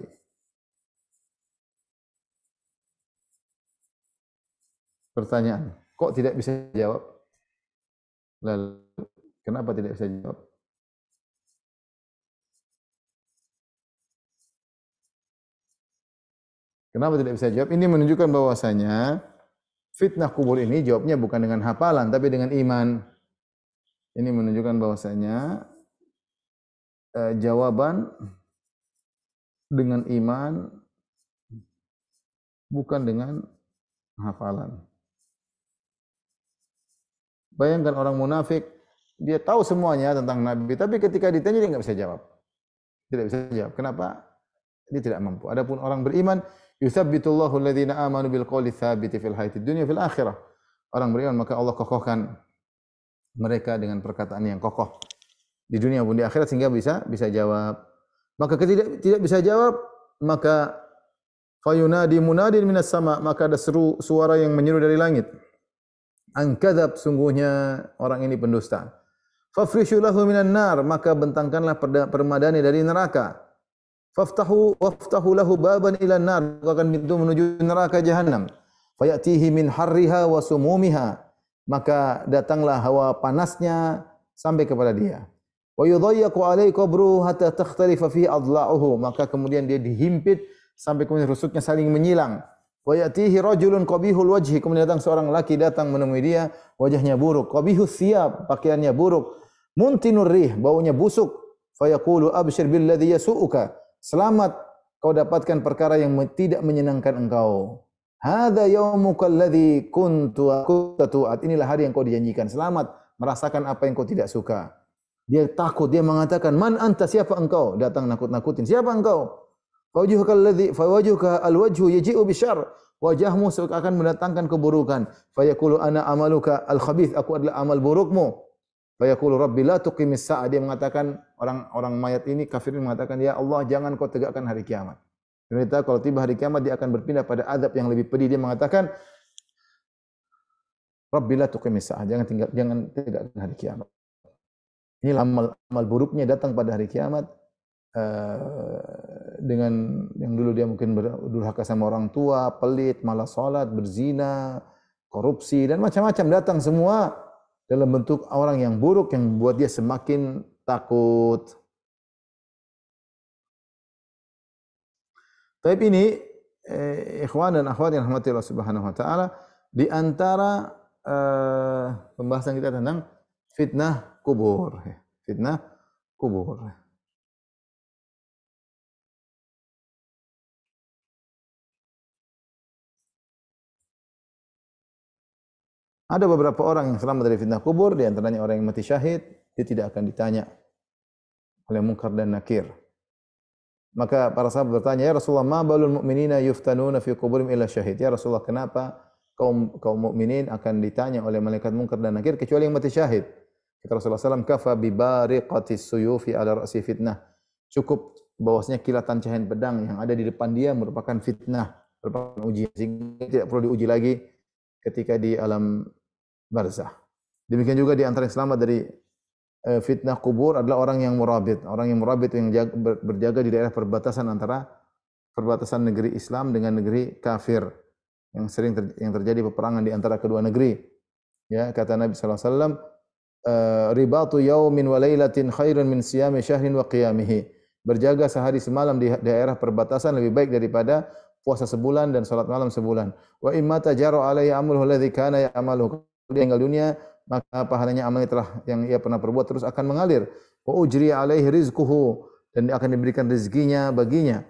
Pertanyaan, kok tidak bisa jawab? Lalu, kenapa tidak bisa jawab? Kenapa tidak bisa jawab? Ini menunjukkan bahwasanya fitnah kubur ini jawabnya bukan dengan hafalan, tapi dengan iman. Ini menunjukkan bahwasanya jawaban dengan iman bukan dengan hafalan. Bayangkan orang munafik, dia tahu semuanya tentang Nabi, tapi ketika ditanya dia nggak bisa jawab. Tidak bisa jawab. Kenapa? Dia tidak mampu. Adapun orang beriman, yutsabbitullahu alladhina amanu bil qawli tsabiti fil hayatid dunya fil akhirah. Orang beriman maka Allah kokohkan mereka dengan perkataan yang kokoh di dunia pun di akhirat sehingga bisa jawab. Maka ketika tidak bisa jawab, maka fayunadi munadin minas sama, maka ada suara yang menyeru dari langit. An kadzab, sungguhnya orang ini pendusta. Fafrishu lahu minan nar, maka bentangkanlah permadani dari neraka. Waftahu lahu baban ila nar, akan pintu menuju neraka jahanam. Fayatihi min harriha wa sumumiha, maka datanglah hawa panasnya sampai kepada dia. Wa yudayyaqu alaihi qabruhu hatta takhtalifa fi adla'uhu, maka kemudian dia dihimpit sampai kemudian rusuknya saling menyilang. Wa yatihi rajulun qabihul wajhi, kemudian datang seorang laki datang menemui dia, wajahnya buruk, qabihus thiyab, pakaiannya buruk, muntinur rih, baunya busuk. Fa yaqulu abshir billadhi yasu'uka, selamat kau dapatkan perkara yang tidak menyenangkan engkau. Hadza yaumuka alladhi kuntu tu'at, inilah hari yang kau dijanjikan, selamat merasakan apa yang kau tidak suka. Dia takut, dia mengatakan, man anta, siapa engkau? Datang nakut-nakutin, siapa engkau? Fawajuka alwajhu yaji'u bisyarr, wajahmu akan mendatangkan keburukan. Fayaqulu ana amaluka alkhabith, aku adalah amal burukmu. Fayaqulu rabbi la tuqimis sa'ah, dia mengatakan, orang mayat ini kafir mengatakan, ya Allah jangan kau tegakkan hari kiamat. Ternyata kalau tiba hari kiamat dia akan berpindah pada azab yang lebih pedih. Dia mengatakan, rabbi la tuqimis sa'ah, jangan tegakkan hari kiamat. Ini amal buruknya datang pada hari kiamat. Dengan yang dulu dia mungkin berdurhaka sama orang tua, pelit, malas salat, berzina, korupsi dan macam-macam datang semua dalam bentuk orang yang buruk yang membuat dia semakin takut. Tapi ini ikhwan dan akhwat yang rahmati Allah Subhanahu wa taala, di antara pembahasan kita tentang fitnah kubur. Fitnah kubur. Ada beberapa orang yang selamat dari fitnah kubur, di antaranya orang yang mati syahid, dia tidak akan ditanya oleh Munkar dan Nakir. Maka para sahabat bertanya, ya Rasulullah, ma balul mu'minina yuftanuna fi quburihim illa syahid. Ya Rasulullah, kenapa kaum mukminin akan ditanya oleh malaikat Munkar dan Nakir kecuali yang mati syahid? Kata Rasulullah SAW, kafa bi bariqatis suyufi ala ra'si fitnah. Cukup bahwasanya kilatan cahaya pedang yang ada di depan dia merupakan fitnah, merupakan ujian, sehingga tidak perlu diuji lagi ketika di alam barzah. Demikian juga di antara yang selamat dari fitnah kubur adalah orang yang murabit. Orang yang murabit yang berjaga di daerah perbatasan antara perbatasan negeri Islam dengan negeri kafir, yang sering yang terjadi peperangan di antara kedua negeri. Ya, kata Nabi sallallahu alaihi wasallam, ribatu yaumin wa lailatin khairun min siyami syahrin wa qiyamihi. Berjaga sehari semalam di daerah perbatasan lebih baik daripada puasa sebulan dan salat malam sebulan. Wa imma tajaru alaihi amruhu alladhi kana ya'maluhu. Dia tinggal dunia, maka pahalanya amalnya telah yang ia pernah perbuat terus akan mengalir. Wa ujri alaihi rizquhu, dan akan diberikan rezekinya baginya.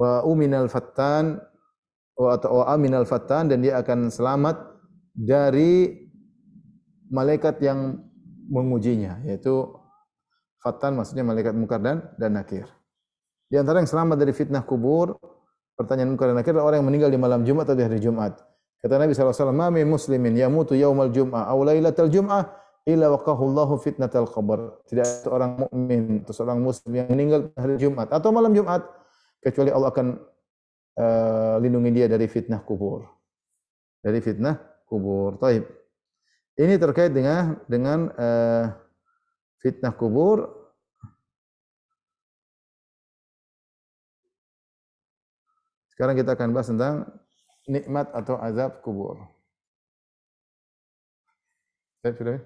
Wa uminal fattan wa aminal fattan, dan dia akan selamat dari malaikat yang mengujinya, yaitu Fatan maksudnya malaikat munkar dan nakir. Di antara yang selamat dari fitnah kubur, pertanyaan munkar dan nakir adalah orang yang meninggal di malam Jumat atau di hari Jumat. Kata Nabi SAW, "Ma min muslimin yamutu yaumal jum'ah aw lailatal jum'ah illa waqahu Allahu fitnatal qabr." Tidak ada seorang mukmin atau seorang muslim yang meninggal hari Jumat atau malam Jumat kecuali Allah akan lindungi dia dari fitnah kubur. Dari fitnah kubur. Taib. Ini terkait dengan fitnah kubur. Sekarang kita akan bahas tentang nikmat atau azab kubur. Sudah?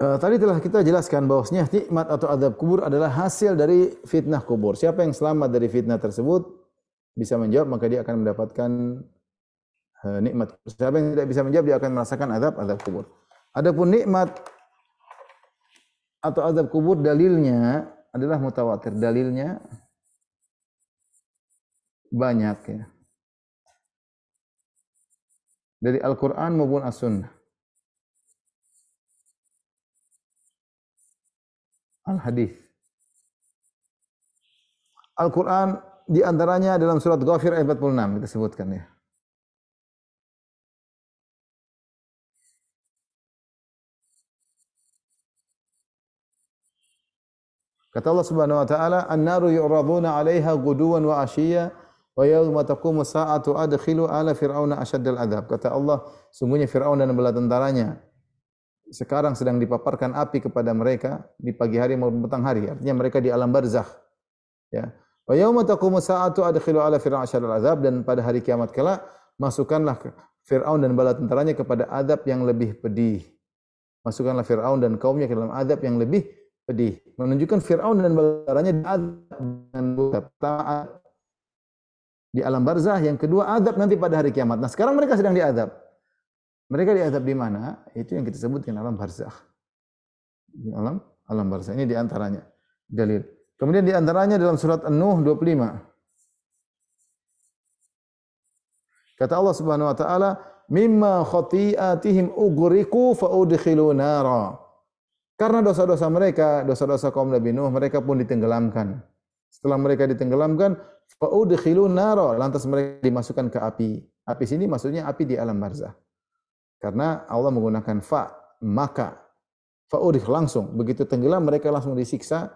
Tadi telah kita jelaskan bahwasanya nikmat atau azab kubur adalah hasil dari fitnah kubur. Siapa yang selamat dari fitnah tersebut bisa menjawab, maka dia akan mendapatkan nikmat. Siapa yang tidak bisa menjawab, dia akan merasakan azab kubur. Adapun nikmat atau azab kubur, dalilnya adalah mutawatir. Dalilnya banyak ya. Dari Al-Quran maupun As-Sunnah. Al-Hadis. Al-Quran di antaranya dalam surat Ghafir ayat 46 kita sebutkan ya. Kata Allah Subhanahu wa taala, "An-naru yu'raduna 'alaiha ghuduwan wa 'ashiyya wa yauma taqumu sa'atu adkhilu ala fir'auna asyaddal adzab." Kata Allah, sungguhnya Firaun dan bala tentaranya sekarang sedang dipaparkan api kepada mereka di pagi hari maupun petang hari. Artinya mereka di alam barzakh. Ya. Wa yauma taqumu sa'atu adkhilu ala fir'auna asyaddal adzab, dan pada hari kiamat kelak masukkanlah Firaun dan bala tentaranya kepada azab yang lebih pedih. Masukkanlah Firaun dan kaumnya ke dalam azab yang lebih pedih. Menunjukkan Firaun dan bala tentaranya diazab dengan taat di alam barzakh, yang kedua azab nanti pada hari kiamat. Nah, sekarang mereka sedang diazab. Mereka diazab di mana? Itu yang kita sebutkan alam barzakh. Alam barzakh ini di antaranya dalil. Kemudian di antaranya dalam surat An-Nuh 25. Kata Allah Subhanahu wa taala, "Mimma khati'atihim ughriqu fa udkhilu nara." Karena dosa-dosa mereka, dosa-dosa kaum Nabi Nuh, mereka pun ditenggelamkan. Setelah mereka ditenggelamkan, fa udkhilu nara, lantas mereka dimasukkan ke api. Api sini maksudnya api di alam barzakh. Karena Allah menggunakan fa, maka fa'udh langsung, begitu tenggelam mereka langsung disiksa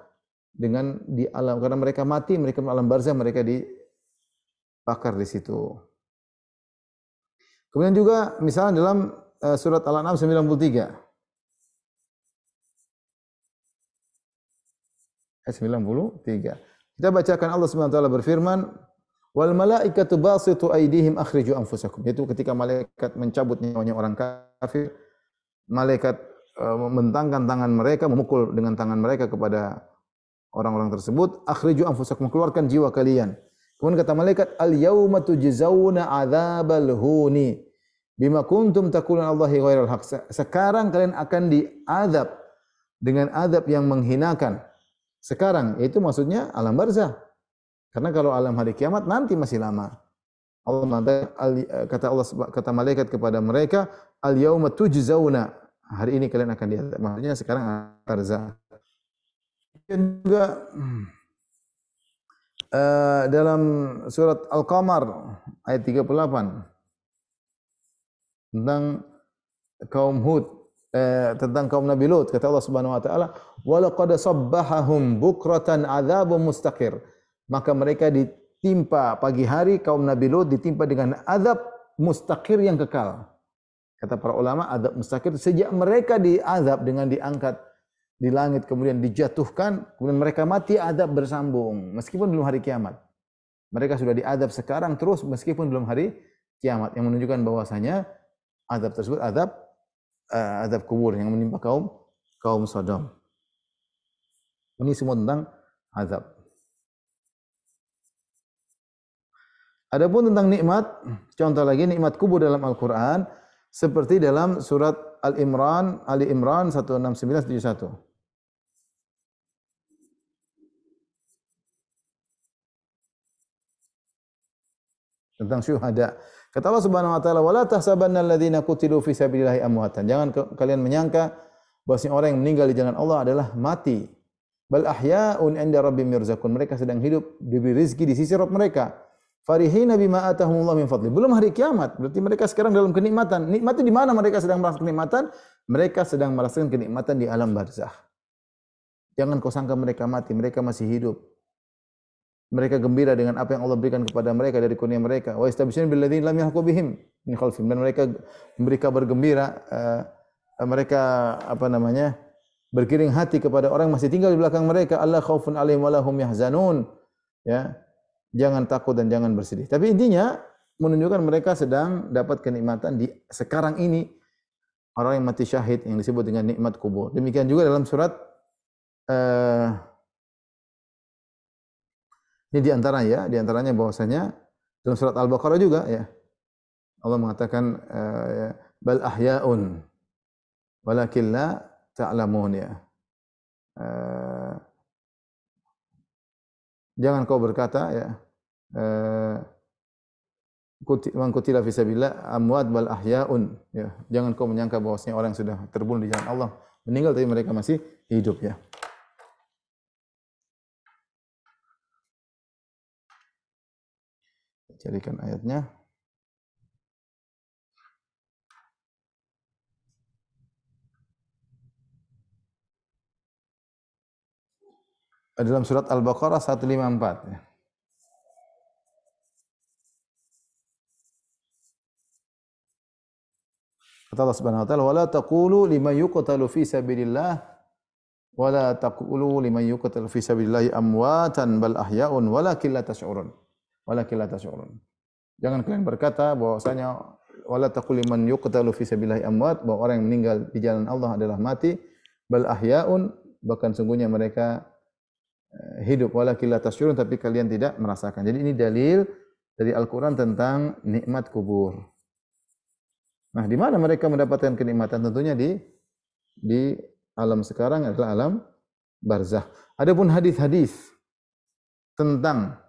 dengan di alam, karena mereka mati, mereka di alam barzakh, mereka dibakar di situ. Kemudian juga misalnya dalam surat Al-An'am 93 ayat 93. Kita bacakan Allah Subhanahu wa taala berfirman, "Wal malaikatu basitu aydihim akhriju anfusakum." Yaitu ketika malaikat mencabut nyawanya orang kafir, malaikat membentangkan tangan mereka, memukul dengan tangan mereka kepada orang-orang tersebut, akhriju anfusakum, keluarkan jiwa kalian. Kemudian kata malaikat, "Al-yauma tujzauna adzabal huni bima kuntum taquluna Allahi ghairal haq." Sekarang kalian akan diazab dengan azab yang menghinakan sekarang, yaitu maksudnya alam barzah. Karena kalau alam hari kiamat nanti masih lama. Allah mengatakan, kata Allah, kata malaikat kepada mereka, al yauma tujzauna, hari ini kalian akan diazab. Maksudnya sekarang barzah. Dan juga dalam surat Al-Qamar ayat 38 tentang kaum Hud, tentang kaum Nabi Lut, kata Allah Subhanahu wa taala, wa laqad sabbahahum bukratan adzabun mustaqir. Maka mereka ditimpa pagi hari, kaum Nabi Lut ditimpa dengan azab mustaqir yang kekal. Kata para ulama, azab mustaqir sejak mereka diazab dengan diangkat di langit kemudian dijatuhkan, kemudian mereka mati, azab bersambung meskipun belum hari kiamat. Mereka sudah diazab sekarang terus meskipun belum hari kiamat, yang menunjukkan bahwasanya azab tersebut azab kubur yang menimpa kaum Sodom. Ini semua tentang azab. Adapun tentang nikmat, contoh lagi nikmat kubur dalam Al-Qur'an seperti dalam surat Ali Imran 169-71. Tentang syuhada. Kata Allah Subhanahu wa taala, "Wala tahsabanna alladziina qutilu fi sabilillahi amwatan." Jangan kalian menyangka bahwa orang yang meninggal di jalan Allah adalah mati. Bal ahya'un 'inda rabbihim yurzaqun. Mereka sedang hidup, diberi rezeki di sisi Rabb mereka. Farihina bima atahumullah min fadli. Belum hari kiamat, berarti mereka sekarang dalam kenikmatan. Nikmat itu di mana mereka sedang merasakan kenikmatan? Mereka sedang merasakan kenikmatan di alam barzah. Jangan kau sangka mereka mati, mereka masih hidup. Mereka gembira dengan apa yang Allah berikan kepada mereka dari kurnia mereka. Wa yastabshiruna bil ladzina lam yahqu bihim min khalfihim. Dan mereka memberi kabar gembira, mereka bergiring hati kepada orang yang masih tinggal di belakang mereka. Allah khaufun 'alaihim wa lahum yahzanun. Ya. Jangan takut dan jangan bersedih. Tapi intinya menunjukkan mereka sedang dapat kenikmatan di sekarang ini. Orang yang mati syahid yang disebut dengan nikmat kubur. Demikian juga dalam surat ini diantaranya bahwasanya dalam surat Al-Baqarah juga ya. Allah mengatakan bal ahya'un walakin la ta'lamun ya. Jangan kau berkata ya man qutila fi sabilillah amwat bal ahya'un ya. Jangan kau menyangka bahwasanya orang yang sudah terbunuh di jalan Allah meninggal tapi mereka masih hidup ya. Carikan ayatnya. Dalam surat Al-Baqarah 154 ya. Kata Allah Subhanahu wa taala, "Wala taqulu liman yuqtalu fi sabilillah wala taqulu liman yuqtalu fi sabilillahi amwatan bal ahya'un walakin la tash'urun." Walakin la tash'urun. Jangan kalian berkata bahwasanya wala taqul liman yuqtalu fi sabilillahi amwat, bahwa orang yang meninggal di jalan Allah adalah mati, bal ahya'un, bahkan sungguhnya mereka hidup, walakin la tash'urun, tapi kalian tidak merasakan. Jadi ini dalil dari Al-Qur'an tentang nikmat kubur. Nah, di mana mereka mendapatkan kenikmatan? Tentunya di alam sekarang adalah alam barzah. Adapun hadis-hadis tentang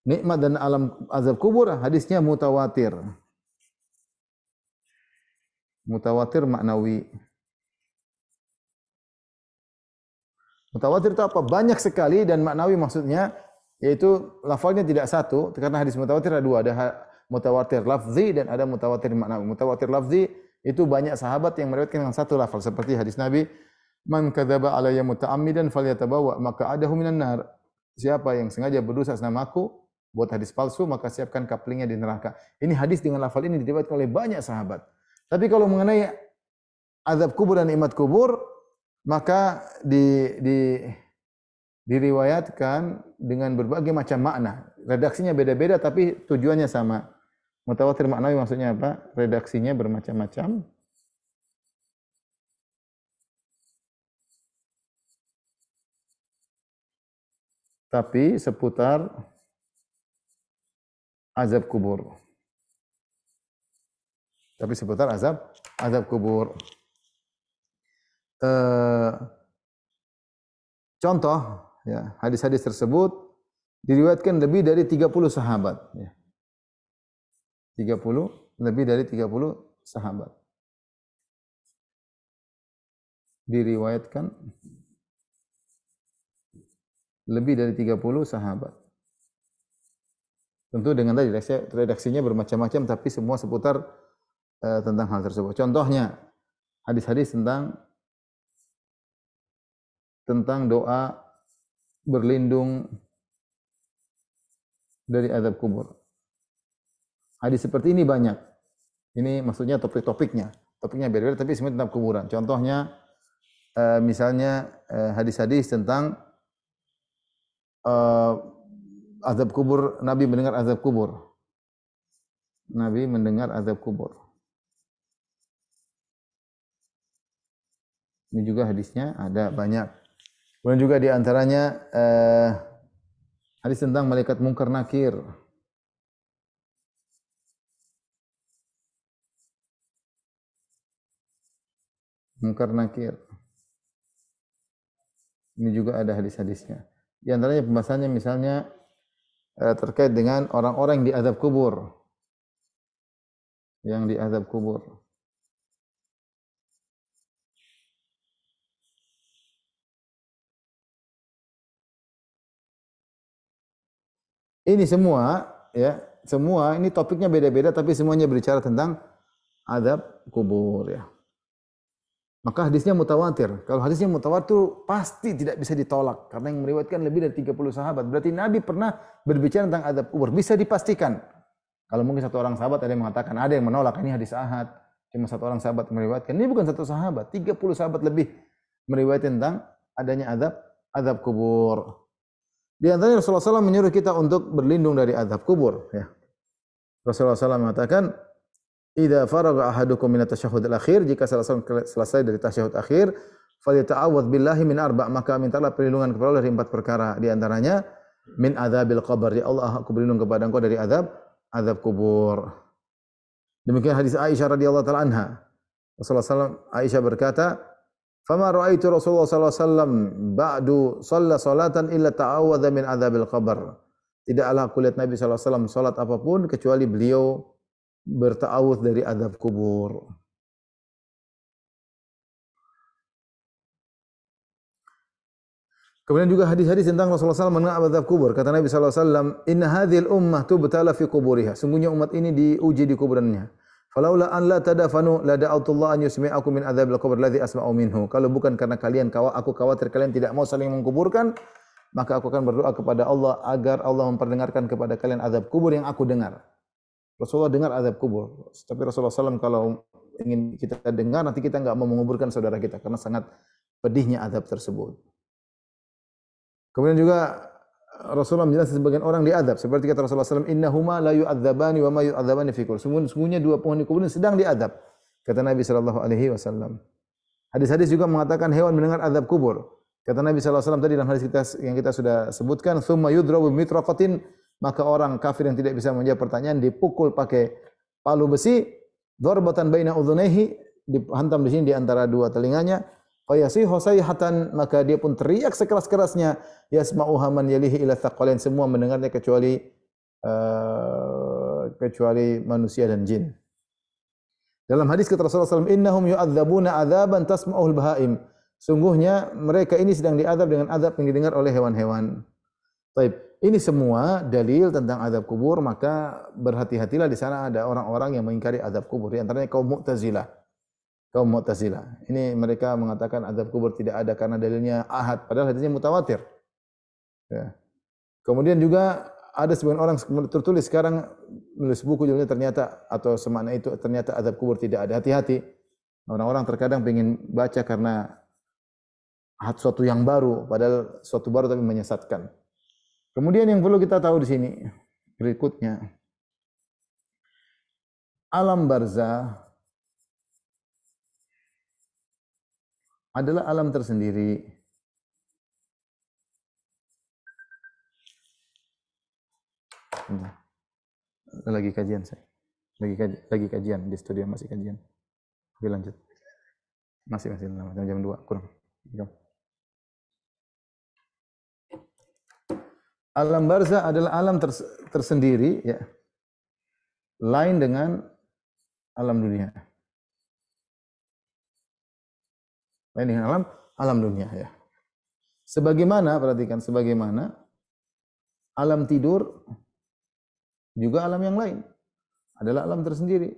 nikmat dan alam azab kubur, hadisnya mutawatir. Mutawatir maknawi. Mutawatir itu apa? Banyak sekali, dan maknawi maksudnya yaitu lafalnya tidak satu, karena hadis mutawatir ada dua, ada mutawatir lafzi dan ada mutawatir maknawi. Mutawatir lafzi itu banyak sahabat yang meriwayatkan dengan satu lafal, seperti hadis Nabi, "Man kadzaba alayya muta'ammidan falyatabawa maq'adahu minan nar." Siapa yang sengaja berdosa atas namaku, buat hadis palsu, maka siapkan kaplingnya di neraka. Ini hadis dengan lafal ini diriwayatkan oleh banyak sahabat. Tapi kalau mengenai azab kubur dan nikmat kubur, maka diriwayatkan dengan berbagai macam makna. Redaksinya beda-beda tapi tujuannya sama. Mutawatir maknawi maksudnya apa? Redaksinya bermacam-macam. Tapi seputar azab kubur. Tapi seputar azab kubur. Contoh, ya, hadis-hadis tersebut diriwayatkan lebih dari 30 sahabat. Ya. 30, lebih dari 30 sahabat. Diriwayatkan lebih dari 30 sahabat. Tentu dengan tadi redaksinya bermacam-macam tapi semua seputar tentang hal tersebut. Contohnya hadis-hadis tentang doa berlindung dari azab kubur. Hadis seperti ini banyak. Ini maksudnya topik-topiknya. Topiknya beda-beda tapi semua tentang kuburan. Contohnya misalnya hadis-hadis tentang azab kubur, Nabi mendengar azab kubur. Nabi mendengar azab kubur. Ini juga hadisnya ada banyak. Kemudian juga di antaranya hadis tentang malaikat mungkar nakir. Mungkar nakir. Ini juga ada hadis-hadisnya. Di antaranya pembahasannya misalnya terkait dengan orang-orang yang diazab kubur. Yang diazab kubur. Ini semua ya, semua ini topiknya beda-beda tapi semuanya berbicara tentang azab kubur ya. Maka hadisnya mutawatir. Kalau hadisnya mutawatir pasti tidak bisa ditolak karena yang meriwayatkan lebih dari 30 sahabat. Berarti Nabi pernah berbicara tentang azab kubur. Bisa dipastikan. Kalau mungkin satu orang sahabat ada yang mengatakan, ada yang menolak ini hadis ahad. Cuma satu orang sahabat meriwayatkan. Ini bukan satu sahabat, 30 sahabat lebih meriwayatkan tentang adanya azab kubur. Di antaranya Rasulullah SAW menyuruh kita untuk berlindung dari azab kubur. Ya. Rasulullah SAW mengatakan, "Idza faraga ahadukum min at-tasyahhudil akhir," jika salah seorang selesai dari tasyahud akhir, "falyata'awwadz billahi min arba'," maka mintalah perlindungan kepada Allah dari 4 perkara. Di antaranya min adzabil qabr, ya Allah aku berlindung kepada Engkau dari azab kubur. Demikian hadis Aisyah radhiyallahu taala anha. Rasulullah SAW, Aisyah berkata, "Fama ra'aitu Rasulullah sallallahu alaihi wasallam ba'du shalla salatan illa ta'awwadza min adzabil qabr." Tidaklah aku lihat Nabi sallallahu alaihi wasallam salat apapun kecuali beliau berta'awudz dari azab kubur. Kemudian juga hadis-hadis tentang Rasulullah SAW mengenai azab kubur. Kata Nabi SAW, "Inna hadhil ummah tubtala fi kuburiha." Sungguhnya umat ini diuji di kuburannya. "Falaula an la tadafanu la da'autullah an yusmi'akum min adzabil qabr alladhi asma'u minhu." Kalau bukan karena aku khawatir kalian tidak mau saling mengkuburkan, maka aku akan berdoa kepada Allah agar Allah memperdengarkan kepada kalian azab kubur yang aku dengar. Rasulullah dengar azab kubur. Tapi Rasulullah SAW kalau ingin kita dengar, nanti kita enggak mau menguburkan saudara kita karena sangat pedihnya azab tersebut. Kemudian juga Rasulullah menjelaskan sebagian orang diadab. Seperti kata Rasulullah SAW, "Innahuma la yu'adzabani wa ma yu'adzabani fi kubur." Sungguhnya dua penghuni kubur ini sedang diadab. Kata Nabi SAW. Hadis-hadis juga mengatakan hewan mendengar azab kubur. Kata Nabi SAW tadi dalam hadis yang kita sudah sebutkan, "Tsumma yudrabu mitraqatin," maka orang kafir yang tidak bisa menjawab pertanyaan dipukul pakai palu besi, dharbatan baina udhunayhi, dihantam di sini di antara dua telinganya. Fayasihu sayhatan, maka dia pun teriak sekeras-kerasnya, yasma'uha man yalihi ila thaqalain, semua mendengarnya kecuali manusia dan jin. Dalam hadis kata Rasulullah SAW, "Innahum yu'adzabuna adzaban tasma'uhul bahaim." Sungguhnya mereka ini sedang diazab dengan azab yang didengar oleh hewan-hewan. Baik, ini semua dalil tentang azab kubur, maka berhati-hatilah di sana ada orang-orang yang mengingkari azab kubur, di antaranya kaum Mu'tazilah. Kaum Mu'tazilah. Ini mereka mengatakan azab kubur tidak ada karena dalilnya ahad, padahal hadisnya mutawatir. Ya. Kemudian juga ada sebagian orang tertulis sekarang menulis buku judulnya ternyata atau semakna itu ternyata azab kubur tidak ada. Hati-hati. Orang-orang terkadang ingin baca karena sesuatu yang baru, padahal sesuatu baru tapi menyesatkan. Kemudian yang perlu kita tahu di sini berikutnya, alam barzah adalah alam tersendiri. Lagi kajian saya. Lagi kajian di studio, masih kajian. Oke, lanjut. Masih lama, jam 2 kurang. Alam barzah adalah alam tersendiri, ya, lain dengan alam dunia. Lain dengan alam dunia, ya. Sebagaimana, perhatikan, sebagaimana alam tidur juga alam yang lain adalah alam tersendiri.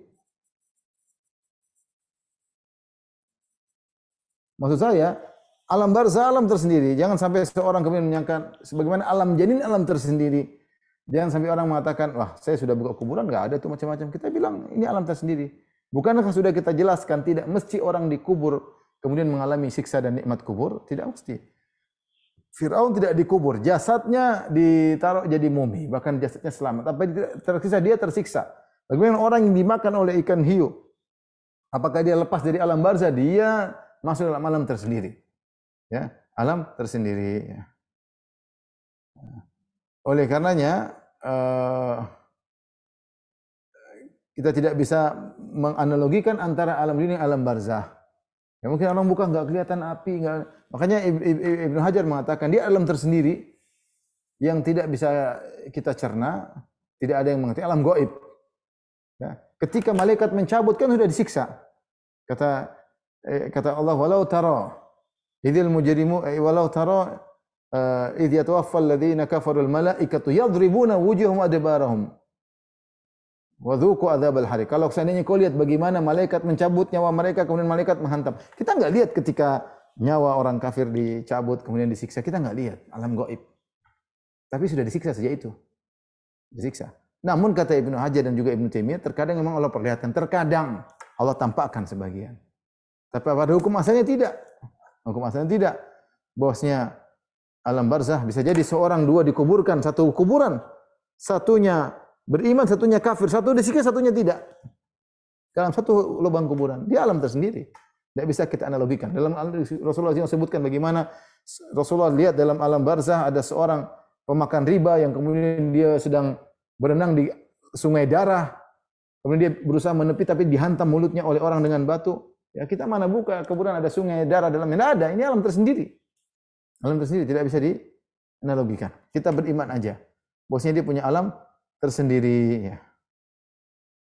Maksud saya, alam barzah alam tersendiri. Jangan sampai seorang kemudian menyangka sebagaimana alam janin alam tersendiri. Jangan sampai orang mengatakan, wah saya sudah buka kuburan, nggak ada tuh macam-macam. Kita bilang ini alam tersendiri. Bukankah sudah kita jelaskan tidak mesti orang dikubur kemudian mengalami siksa dan nikmat kubur? Tidak mesti. Fir'aun tidak dikubur, jasadnya ditaruh jadi mumi, bahkan jasadnya selamat. Apa tersiksa? Dia tersiksa. Bagaimana orang yang dimakan oleh ikan hiu? Apakah dia lepas dari alam barzah? Dia masuk dalam alam tersendiri. Ya, alam tersendiri. Ya. Oleh karenanya kita tidak bisa menganalogikan antara alam dunia dan alam barzah. Ya, mungkin orang buka nggak kelihatan api, nggak. Makanya Ibnu Hajar mengatakan dia alam tersendiri yang tidak bisa kita cerna, tidak ada yang mengerti, alam gaib. Ya. Ketika malaikat mencabut kan sudah disiksa. Kata Allah, walau tara idzal mujrimu walau tara idz yatawaffal ladzina kafarul malaikatu yadribuna wujuhum adbarahum wa dzuqu adzabal hariq. Kalau seandainya kau lihat bagaimana malaikat mencabut nyawa mereka kemudian malaikat menghantam. Kita enggak lihat ketika nyawa orang kafir dicabut kemudian disiksa, kita enggak lihat, alam gaib. Tapi sudah disiksa saja itu. Disiksa. Namun kata Ibnu Hajar dan juga Ibnu Taimiyah, terkadang memang Allah perlihatkan, terkadang Allah tampakkan sebagian. Tapi pada hukum asalnya tidak. Hukum asalnya tidak. Bahwasanya alam barzah bisa jadi seorang dua dikuburkan satu kuburan. Satunya beriman, satunya kafir. Satu disiksa, satunya tidak. Dalam satu lubang kuburan. Dia alam tersendiri. Tidak bisa kita analogikan. Dalam Rasulullah yang sebutkan bagaimana Rasulullah lihat dalam alam barzah ada seorang pemakan riba yang kemudian dia sedang berenang di sungai darah. Kemudian dia berusaha menepi tapi dihantam mulutnya oleh orang dengan batu. Ya, kita mana buka kuburan ada sungai darah dalamnya? Tidak ada, ini alam tersendiri. Alam tersendiri tidak bisa dianalogikan. Kita beriman aja. Bosnya dia punya alam tersendiri. Ya.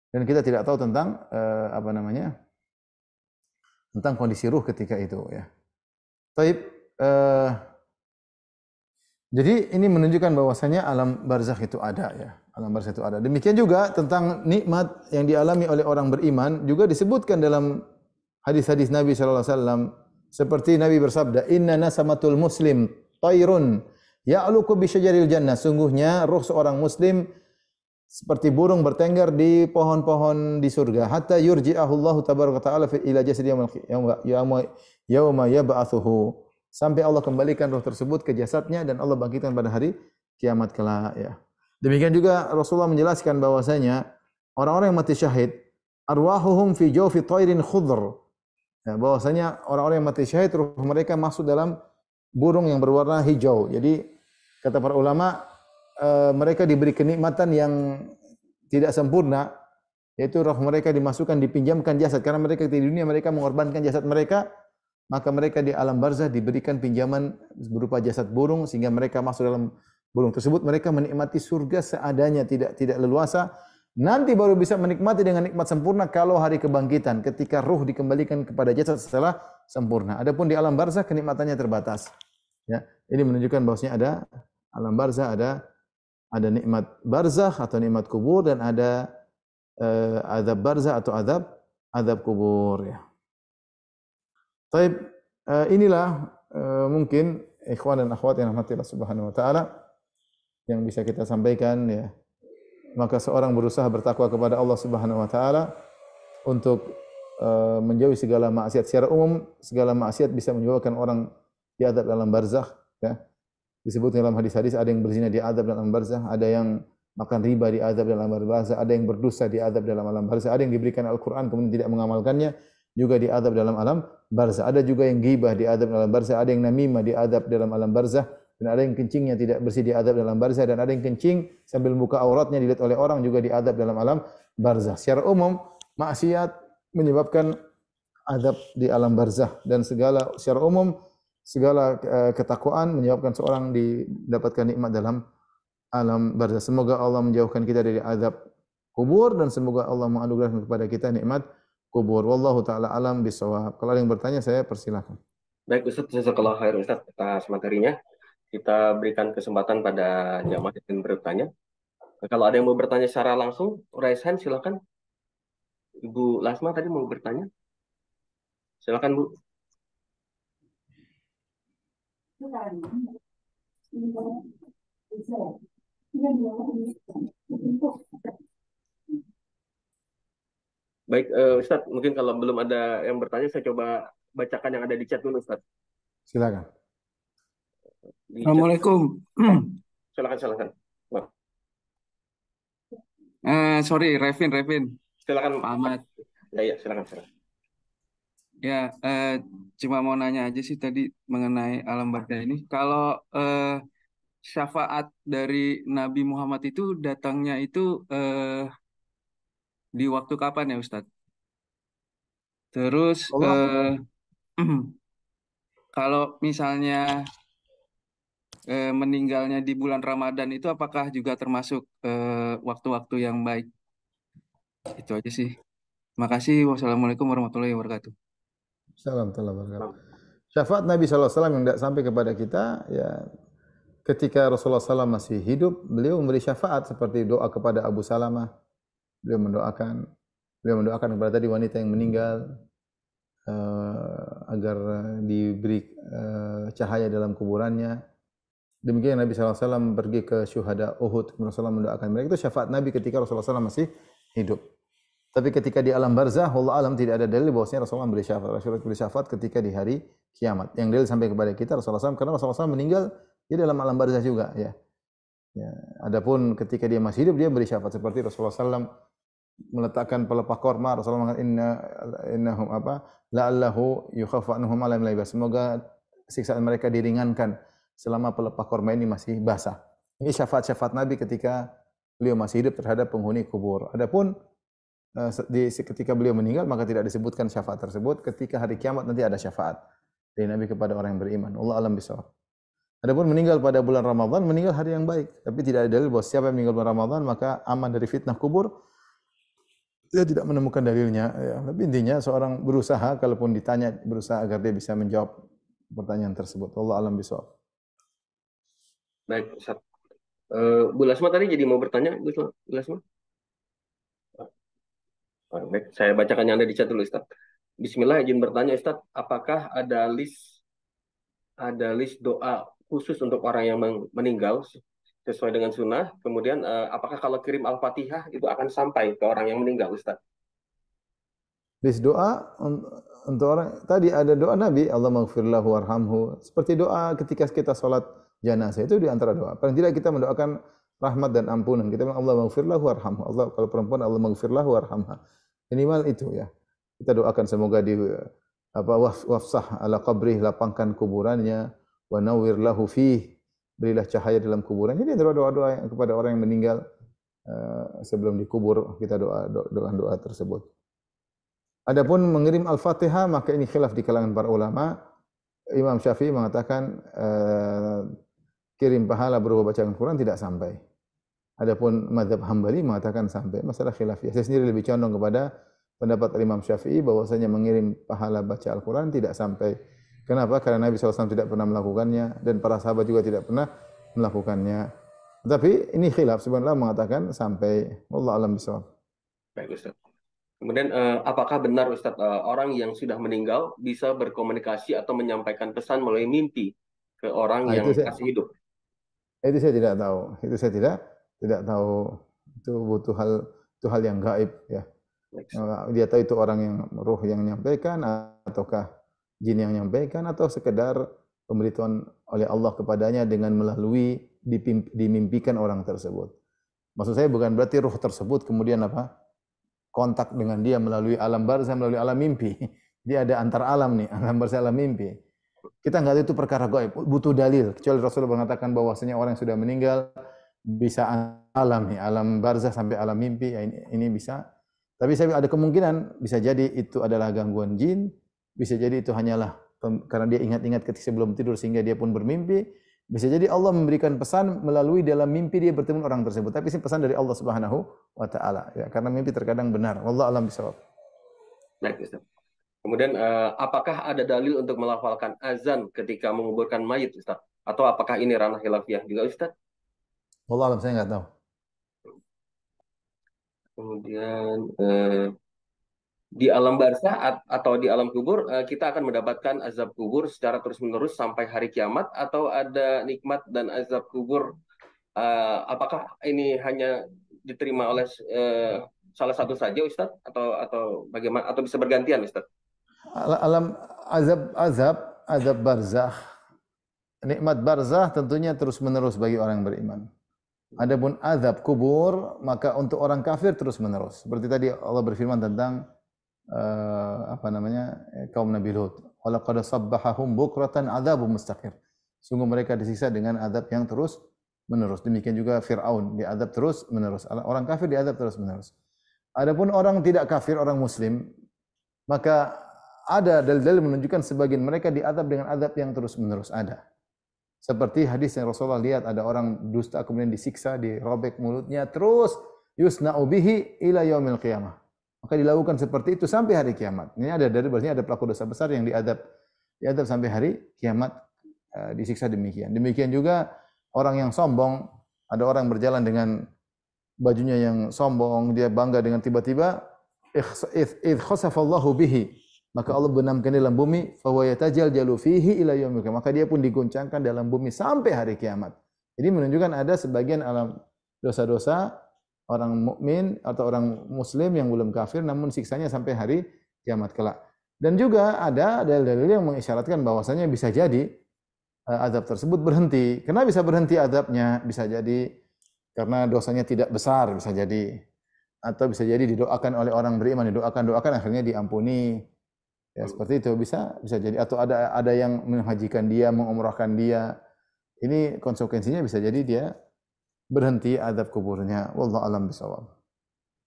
Dan kita tidak tahu tentang tentang kondisi ruh ketika itu. Ya. Taib, jadi ini menunjukkan bahwasanya alam barzakh itu ada. Ya. Alam barzakh itu ada. Demikian juga tentang nikmat yang dialami oleh orang beriman juga disebutkan dalam hadis-hadis Nabi sallallahu alaihi wasallam seperti Nabi bersabda, "Inna nasamatul muslim tairun ya'luqu bi syajaril jannah." Sungguhnya ruh seorang muslim seperti burung bertengger di pohon-pohon di surga. Hatta yurji'ahu Allah tabaraka ta'ala ila jasadi yauma yab'atsuhu. Sampai Allah kembalikan ruh tersebut ke jasadnya dan Allah bangkitkan pada hari kiamat kelak, ya. Demikian juga Rasulullah menjelaskan bahwasanya orang-orang yang mati syahid arwahuhum fi jawfi tairin khudr. Ya, bahwasanya orang-orang yang mati syahid ruh mereka masuk dalam burung yang berwarna hijau. Jadi kata para ulama mereka diberi kenikmatan yang tidak sempurna, yaitu roh mereka dimasukkan dipinjamkan jasad karena mereka di dunia mereka mengorbankan jasad mereka, maka mereka di alam barzah diberikan pinjaman berupa jasad burung sehingga mereka masuk dalam burung tersebut, mereka menikmati surga seadanya, tidak leluasa. Nanti baru bisa menikmati dengan nikmat sempurna kalau hari kebangkitan ketika ruh dikembalikan kepada jasad setelah sempurna. Adapun di alam barzah kenikmatannya terbatas. Ya, ini menunjukkan bahwasanya ada alam barzah, ada nikmat barzah atau nikmat kubur dan ada azab barzah atau azab kubur, ya. Baik, inilah mungkin ikhwan dan akhwat yang rahmati Allah Subhanahu wa taala yang bisa kita sampaikan, ya. Maka seorang berusaha bertakwa kepada Allah Subhanahu wa taala untuk menjauhi segala maksiat. Secara umum segala maksiat bisa menyebabkan orang diazab dalam barzakh, ya. Disebut dalam hadis-hadis ada yang berzina diazab dalam barzakh, ada yang makan riba diazab dalam barzakh, ada yang berdusta diazab dalam alam barzakh, ada yang diberikan Al-Qur'an kemudian tidak mengamalkannya juga diazab dalam alam barzakh. Ada juga yang ghibah diazab dalam barzakh, ada yang namimah diazab dalam alam barzakh. Dan ada yang kencingnya tidak bersih diazab dalam barzakh, dan ada yang kencing sambil buka auratnya dilihat oleh orang juga diazab dalam alam barzakh. Secara umum maksiat menyebabkan azab di alam barzakh dan secara umum segala ketakwaan menyebabkan seorang didapatkan nikmat dalam alam barzah. Semoga Allah menjauhkan kita dari azab kubur dan semoga Allah menganugerahkan kepada kita nikmat kubur. Wallahu taala alam bisawab. Kalau ada yang bertanya saya persilakan. Baik Ustaz, jazakallahu khair Ustaz atas materinya. Kita berikan kesempatan pada jamaah yang bertanya. Kalau ada yang mau bertanya secara langsung, raise hand silakan. Ibu Lasma tadi mau bertanya. Silakan Bu. Baik Ustaz, mungkin kalau belum ada yang bertanya, saya coba bacakan yang ada di chat dulu Ustaz. Silakan. Di chat. Assalamualaikum. Silakan, silakan. Nah, Sorry, Revin, silakan. Pak Ahmad. Ya, silakan, silakan. Ya, cuma mau nanya aja sih tadi mengenai alam barzah ini. Kalau syafaat dari Nabi Muhammad itu datangnya itu di waktu kapan ya, Ustadz? Terus Allah kalau misalnya meninggalnya di bulan Ramadan itu apakah juga termasuk waktu-waktu yang baik? Itu aja sih. Makasih. Wassalamualaikum warahmatullahi wabarakatuh. Salam Syafaat Nabi SAW yang tidak sampai kepada kita, ya ketika Rasulullah SAW masih hidup, beliau memberi syafaat seperti doa kepada Abu Salamah. Beliau mendoakan kepada tadi wanita yang meninggal agar diberi cahaya dalam kuburannya. Demikian Nabi SAW pergi ke syuhada Uhud, Rasulullah mendoakan mereka. Itu syafaat Nabi ketika Rasulullah SAW masih hidup. Tapi ketika di alam barzah, Allah alam tidak ada dalil bahwasanya Rasulullah memberi syafaat. Rasulullah memberi syafaat ketika di hari kiamat. Yang dalil sampai kepada kita Rasulullah SAW karena Rasulullah SAW meninggal di dalam alam barzah juga. Ya. Adapun ketika dia masih hidup dia beri syafaat seperti Rasulullah SAW meletakkan pelepah korma. Rasulullah mengatakan innahum la'allahu yukhaffa anhum alam laibas. Semoga siksaan mereka diringankan selama pelepah korma ini masih basah. Ini syafaat-syafaat Nabi ketika beliau masih hidup terhadap penghuni kubur. Adapun ketika beliau meninggal maka tidak disebutkan syafaat tersebut. Ketika hari kiamat nanti ada syafaat dari Nabi kepada orang yang beriman. Allah alam bisawab. Adapun meninggal pada bulan Ramadan, meninggal hari yang baik. Tapi tidak ada dalil bahwa siapa yang meninggal bulan Ramadan maka aman dari fitnah kubur. Dia tidak menemukan dalilnya. Ya. Tapi intinya seorang berusaha, kalaupun ditanya, berusaha agar dia bisa menjawab pertanyaan tersebut. Allah alam bisawab. Baik, Ustaz. Bu Lasma tadi jadi mau bertanya, Bu Lasma? Baik, saya bacakan yang ada di chat dulu, Ustaz. Bismillah, izin bertanya, Ustaz, apakah ada list doa khusus untuk orang yang meninggal sesuai dengan sunnah? Kemudian, apakah kalau kirim Al-Fatihah itu akan sampai ke orang yang meninggal, Ustaz? List doa untuk orang tadi ada doa Nabi, Allah maghfirlahu warhamhu. Seperti doa ketika kita sholat jenazah itu di antara doa. Paling tidak kita mendoakan rahmat dan ampunan. Kita bilang Allah maghfirlahu warhamhu. Allah kalau perempuan Allah maghfirlahu warhamha. Minimal itu ya. Kita doakan semoga wafsah ala qabrih, lapangkan kuburannya, wa nawwir lahu fih, berilah cahaya dalam kuburan. Jadi doa-doa yang kepada orang yang meninggal sebelum dikubur kita doa tersebut. Adapun mengirim Al-Fatihah maka ini khilaf di kalangan para ulama. Imam Syafi'i mengatakan kirim pahala berupa bacaan Quran tidak sampai. Adapun mazhab Hambali mengatakan sampai. Masalah khilafiyah. Saya sendiri lebih condong kepada pendapat Imam Syafi'i bahwasanya mengirim pahala baca Al-Quran tidak sampai. Kenapa? Karena Nabi SAW tidak pernah melakukannya dan para sahabat juga tidak pernah melakukannya. Tapi ini khilaf. Sebenarnya mengatakan sampai. Wallahu a'lam bishawab. Baik, Ustaz. Kemudian, apakah benar Ustaz, orang yang sudah meninggal bisa berkomunikasi atau menyampaikan pesan melalui mimpi ke orang yang masih hidup? Itu saya tidak tahu. Itu saya tidak tahu. Itu butuh hal yang gaib ya. Dia tahu itu orang yang ruh yang menyampaikan ataukah jin yang menyampaikan atau sekedar pemberitahuan oleh Allah kepadanya dengan melalui dimimpikan orang tersebut. Maksud saya bukan berarti ruh tersebut kemudian kontak dengan dia melalui alam barzah, melalui alam mimpi. Dia ada antar alam nih, alam barzah, alam mimpi. Kita nggak tahu itu perkara gaib, butuh dalil. Kecuali Rasulullah mengatakan bahwasanya orang yang sudah meninggal bisa alam nih, alam barzah sampai alam mimpi. Ya ini bisa. Tapi saya ada kemungkinan bisa jadi itu adalah gangguan jin, bisa jadi itu hanyalah karena dia ingat-ingat ketika sebelum tidur sehingga dia pun bermimpi, Bisa jadi Allah memberikan pesan melalui dalam mimpi dia bertemu orang tersebut. Tapi ini pesan dari Allah Subhanahu wa taala ya, karena mimpi terkadang benar. Wallahu alam bisawab. Baik, Ustaz. Kemudian apakah ada dalil untuk melafalkan azan ketika menguburkan mayit, Ustaz? Atau apakah ini ranah khilafiyah juga, Ustaz? Wallahu alam, saya nggak tahu. Kemudian di alam barzah atau di alam kubur kita akan mendapatkan azab kubur secara terus-menerus sampai hari kiamat, atau ada nikmat dan azab kubur, apakah ini hanya diterima oleh salah satu saja, Ustaz, atau bagaimana, atau bisa bergantian, Ustaz? Alam azab barzah, nikmat barzah tentunya terus-menerus bagi orang yang beriman. Adapun azab kubur maka untuk orang kafir terus-menerus. Seperti tadi Allah berfirman tentang kaum Nabi Lut. Walaqad sabbahahum bukratan adzabun mustaqir. Sungguh mereka disiksa dengan azab yang terus menerus. Demikian juga Firaun diazab terus menerus. Orang kafir diazab terus menerus. Adapun orang tidak kafir, orang muslim, maka ada dalil-dalil menunjukkan sebagian mereka diazab dengan azab yang terus menerus, ada. Seperti hadis yang Rasulullah lihat ada orang dusta kemudian disiksa, dirobek mulutnya terus yusna'u bihi ila yaumil qiyamah. Maka dilakukan seperti itu sampai hari kiamat. Ini ada dari berarti ada pelaku dosa besar yang diadab sampai hari kiamat, disiksa demikian. Demikian juga orang yang sombong, ada orang berjalan dengan bajunya yang sombong, dia bangga dengan tiba-tiba idh khasafallahu bihi, maka Allah benamkan dalam bumi, fa wa yatajaljalu fihi ila yaumil qiyamah, maka dia pun diguncangkan dalam bumi sampai hari kiamat. Jadi menunjukkan ada sebagian alam dosa-dosa orang mukmin atau orang muslim yang belum kafir namun siksanya sampai hari kiamat kelak. Dan juga ada dalil-dalil yang mengisyaratkan bahwasanya bisa jadi azab tersebut berhenti. Kenapa bisa berhenti azabnya? Bisa jadi karena dosanya tidak besar, bisa jadi, atau bisa jadi didoakan oleh orang beriman, didoakan akhirnya diampuni. Ya seperti itu bisa jadi, atau ada yang menghajikan dia, mengumrahkan dia. Ini konsekuensinya bisa jadi dia berhenti azab kuburnya. Wallahu alam bisawab.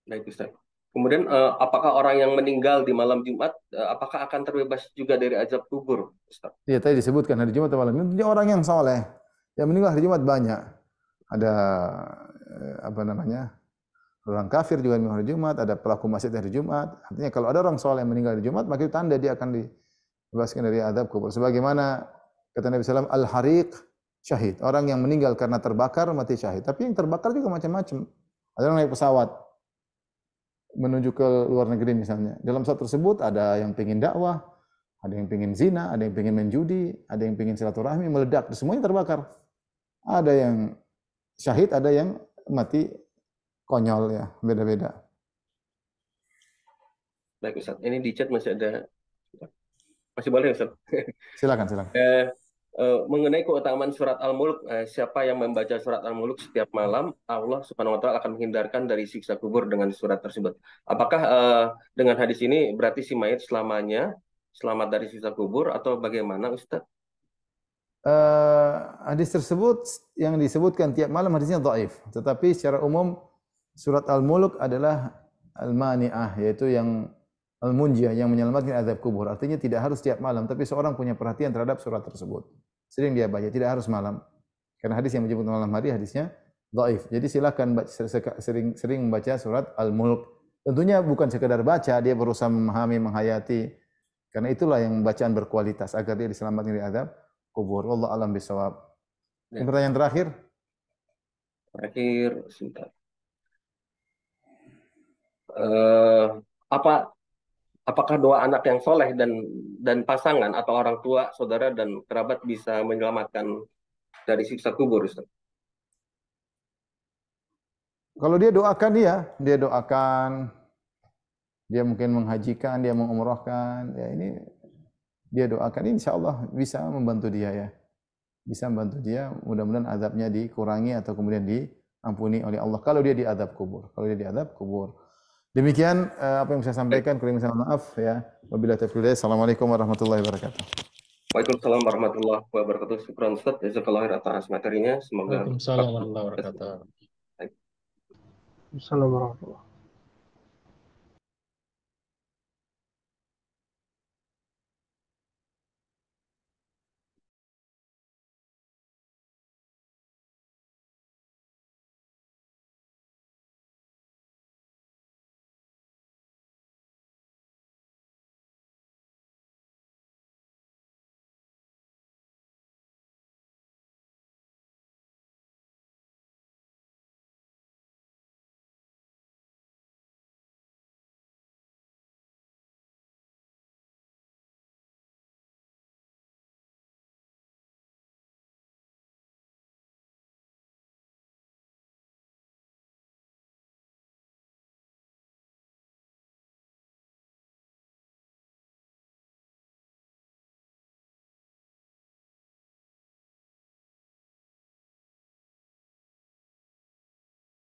Baik, Ustaz. Kemudian apakah orang yang meninggal di malam Jumat apakah akan terbebas juga dari azab kubur, Ustaz? Ya tadi disebutkan hari Jumat atau malam. Ini orang yang soleh. Yang meninggal hari Jumat banyak. Ada orang kafir juga di hari Jumat, ada pelaku maksiat hari Jumat. Artinya kalau ada orang soleh yang meninggal di Jumat, maka itu tanda dia akan dibebaskan dari azab kubur. Sebagaimana kata Nabi SAW, al-hariq syahid. Orang yang meninggal karena terbakar mati syahid. Tapi yang terbakar juga macam-macam. Ada orang naik pesawat menuju ke luar negeri misalnya. Dalam pesawat tersebut ada yang pengen dakwah, ada yang pengen zina, ada yang pengen main judi, ada yang pengen silaturahmi, meledak. Semuanya terbakar. Ada yang syahid, ada yang mati konyol, ya, beda-beda. Baik, Ustaz. Ini di chat masih ada. Masih boleh, Ustaz? Silakan. Mengenai keutamaan surat Al-Mulk, siapa yang membaca surat Al-Mulk setiap malam, Allah Subhanahu wa taala akan menghindarkan dari siksa kubur dengan surat tersebut. Apakah dengan hadis ini berarti si mayit selamanya selamat dari siksa kubur atau bagaimana, Ustaz? Hadis tersebut yang disebutkan tiap malam hadisnya dhaif, tetapi secara umum surat Al-Mulk adalah al-mani'ah, yaitu yang al-munjiyah, yang menyelamatkan azab kubur. Artinya tidak harus tiap malam, tapi seorang punya perhatian terhadap surat tersebut. Sering dia baca, tidak harus malam. Karena hadis yang menyebut malam hari hadisnya dhaif. Jadi silakan sering membaca surat Al-Mulk. Tentunya bukan sekedar baca, dia berusaha memahami, menghayati. Karena itulah yang bacaan berkualitas agar dia diselamatkan dari azab kubur. Wallahu a'lam bishawab. Ya. Pertanyaan terakhir. Sebentar. Apakah doa anak yang soleh dan pasangan atau orang tua, saudara dan kerabat bisa menyelamatkan dari siksa kubur, Ustaz? Kalau dia doakan, dia mungkin menghajikan, dia mengumrahkan, ya ini dia doakan, insya Allah bisa membantu dia, ya. Bisa membantu dia, mudah-mudahan azabnya dikurangi atau kemudian diampuni oleh Allah kalau dia diazab kubur. Demikian apa yang saya sampaikan, kurang minta maaf, ya. Wabillahi taufiq. Assalamualaikum warahmatullahi wabarakatuh. Waalaikumsalam warahmatullahi wabarakatuh. Syukran, Ustaz. Jazakallahu khairan atas materinya. Semoga Waalaikumsalam warahmatullahi wabarakatuh. Baik. Assalamualaikum warahmatullahi wabarakatuh.